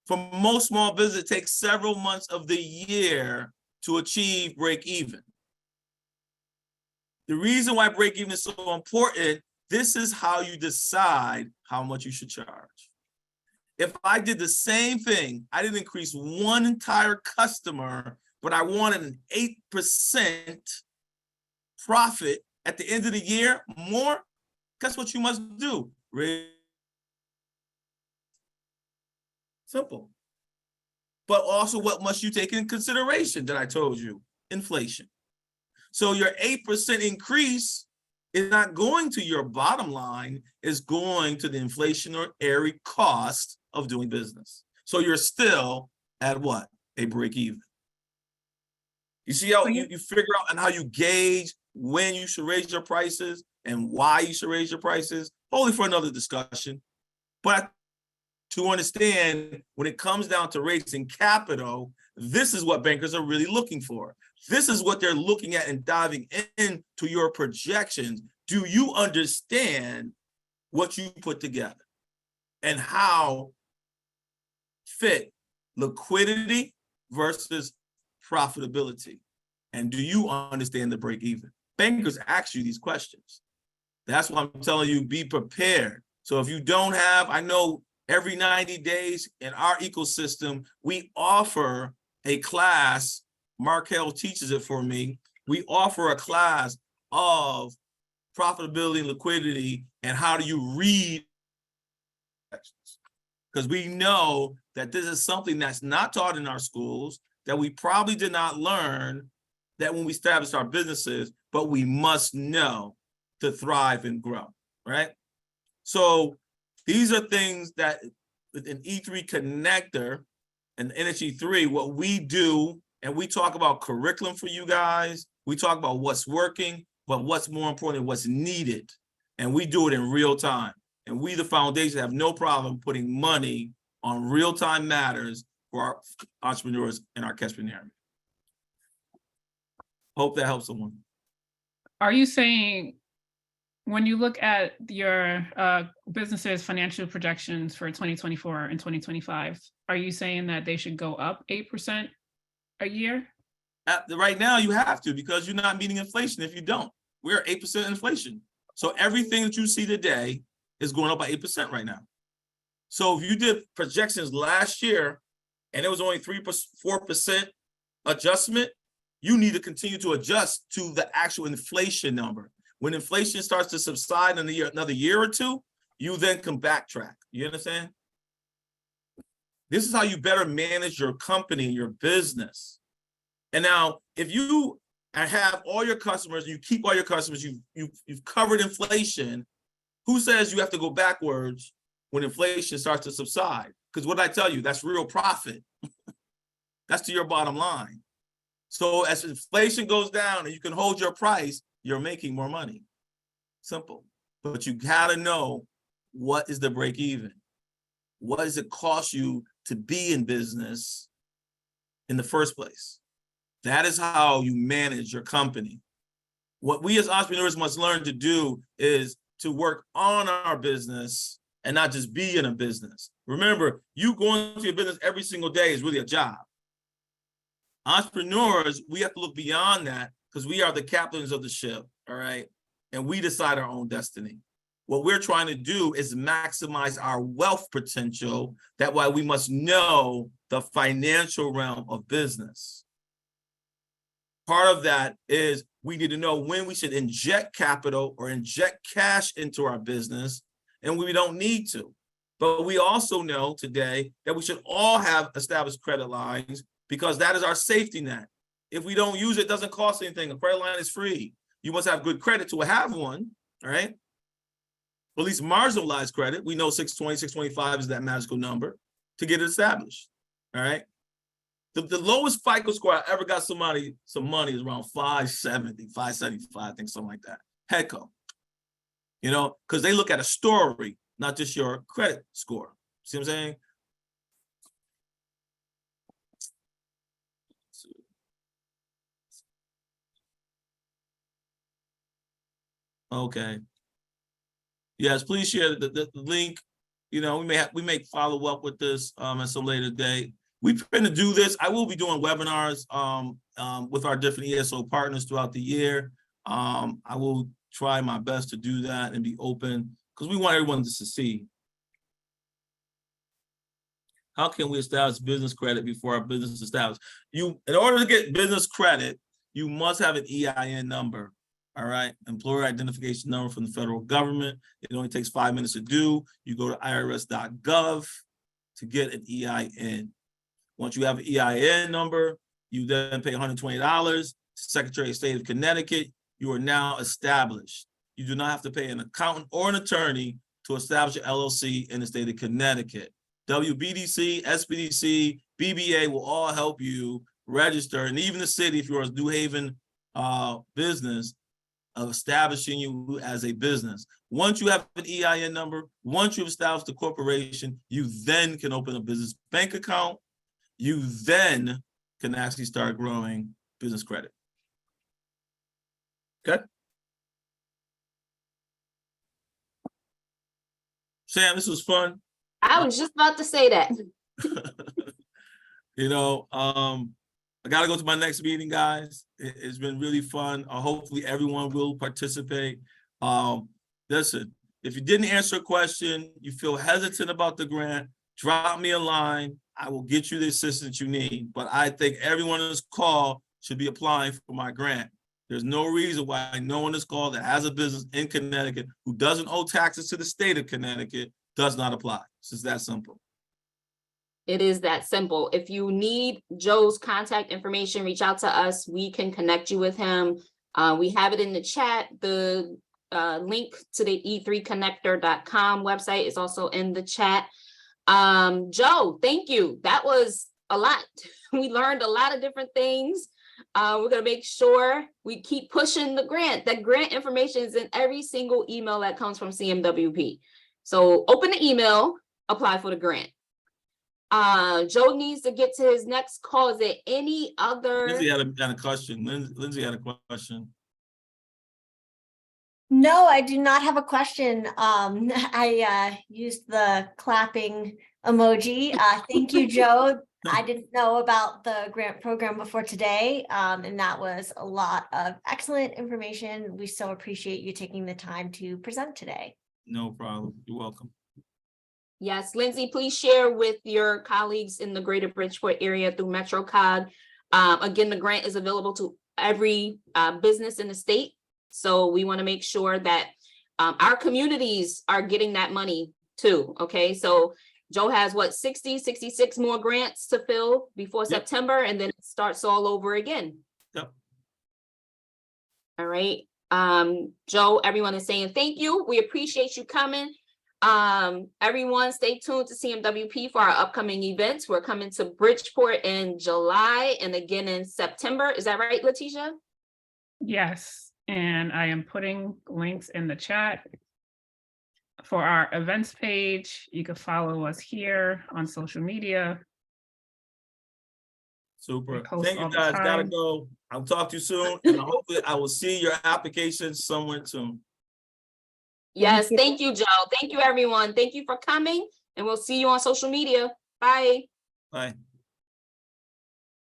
For most small business, it takes several months of the year to achieve break-even. The reason why break-even is so important, this is how you decide how much you should charge. If I did the same thing, I didn't increase one entire customer, but I wanted an 8% profit at the end of the year, more, guess what you must do? Simple. But also, what must you take in consideration that I told you? Inflation. So your 8% increase is not going to your bottom line, it's going to the inflationary cost of doing business. So you're still at what? A break even. You see how you figure out and how you gauge when you should raise your prices and why you should raise your prices, only for another discussion. But to understand, when it comes down to raising capital, this is what bankers are really looking for. This is what they're looking at and diving into your projections. Do you understand what you put together and how fit liquidity versus profitability? And do you understand the break even? Bankers ask you these questions. That's why I'm telling you, be prepared. So if you don't have, I know every 90 days in our ecosystem, we offer a class. Markel teaches it for me. We offer a class of profitability and liquidity and how do you read, because we know that this is something that's not taught in our schools, that we probably did not learn that when we established our businesses, but we must know to thrive and grow, right? So these are things that with an E3 connector and NHE3, what we do, and we talk about curriculum for you guys, we talk about what's working, but what's more important, what's needed. And we do it in real time. And we, the foundation, have no problem putting money on real-time matters for our entrepreneurs in our catchment area. Hope that helps someone. Are you saying, when you look at your business's financial projections for 2024 and 2025, are you saying that they should go up 8% a year? Right now, you have to, because you're not meeting inflation if you don't. We're at 8% inflation. So everything that you see today is going up by 8% right now. So if you did projections last year and it was only 4% adjustment, you need to continue to adjust to the actual inflation number. When inflation starts to subside in another year or two, you then can backtrack. You understand? This is how you better manage your company, your business. And now, if you have all your customers, you keep all your customers, you've covered inflation, who says you have to go backwards when inflation starts to subside? Because what did I tell you? That's real profit. That's to your bottom line. So as inflation goes down and you can hold your price, you're making more money. Simple. But you gotta know, what is the break even? What does it cost you to be in business in the first place? That is how you manage your company. What we as entrepreneurs must learn to do is to work on our business and not just be in a business. Remember, you going to your business every single day is really a job. Entrepreneurs, we have to look beyond that because we are the captains of the ship, all right? And we decide our own destiny. What we're trying to do is maximize our wealth potential. That's why we must know the financial realm of business. Part of that is we need to know when we should inject capital or inject cash into our business, and we don't need to. But we also know today that we should all have established credit lines because that is our safety net. If we don't use it, it doesn't cost anything. A credit line is free. You must have good credit to have one, all right? Or at least marginalized credit. We know 620, 625 is that magical number to get it established, all right? The lowest FICO score I ever got somebody some money is around 570, 575, I think, something like that. HECO, you know, because they look at a story, not just your credit score. See what I'm saying? Okay. Yes, please share the link. You know, we may follow up with this at some later date. We plan to do this. I will be doing webinars with our different ESO partners throughout the year. I will try my best to do that and be open because we want everyone to succeed. How can we establish business credit before our business is established? In order to get business credit, you must have an EIN number. All right, employer identification number from the federal government. It only takes 5 minutes to do. You go to irs.gov to get an EIN. Once you have an EIN number, you then pay $120 to Secretary of State of Connecticut. You are now established. You do not have to pay an accountant or an attorney to establish an LLC in the state of Connecticut. WBDC, SBDC, BBA will all help you register, and even the city, if you're a New Haven business, of establishing you as a business. Once you have an EIN number, once you've established a corporation, you then can open a business bank account. You then can actually start growing business credit. Okay. Sam, this was fun. I was just about to say that. You know, I gotta go to my next meeting, guys. It's been really fun. Hopefully everyone will participate. Listen, if you didn't answer a question, you feel hesitant about the grant, drop me a line. I will get you the assistance you need. But I think everyone on this call should be applying for my grant. There's no reason why no one on this call that has a business in Connecticut who doesn't owe taxes to the state of Connecticut does not apply. It's just that simple. It is that simple. If you need Joe's contact information, reach out to us. We can connect you with him. We have it in the chat. The link to the e3connector.com website is also in the chat. Joe, thank you. That was a lot. We learned a lot of different things. We're going to make sure we keep pushing the grant. That grant information is in every single email that comes from CMWP. So open the email, apply for the grant. Joe needs to get to his next call. Is there any other? Lindsay had a question. Lindsay had a question. No, I do not have a question. I used the clapping emoji. Thank you, Joe. I didn't know about the grant program before today, and that was a lot of excellent information. We so appreciate you taking the time to present today. No problem. You're welcome. Yes, Lindsay, please share with your colleagues in the greater Bridgeport area through MetroCog. Again, the grant is available to every business in the state. So we want to make sure that our communities are getting that money too. Okay, so Joe has what, 66 more grants to fill before September, and then it starts all over again. Yep. All right. Joe, everyone is saying thank you. We appreciate you coming. Everyone stay tuned to CMWP for our upcoming events. We're coming to Bridgeport in July and again in September. Is that right, Letitia? Yes, and I am putting links in the chat for our events page. You can follow us here on social media. Super. Thank you, guys. Gotta go. I'll talk to you soon, and hopefully I will see your application somewhere soon. Yes, thank you, Joe. Thank you, everyone. Thank you for coming, and we'll see you on social media. Bye. Bye.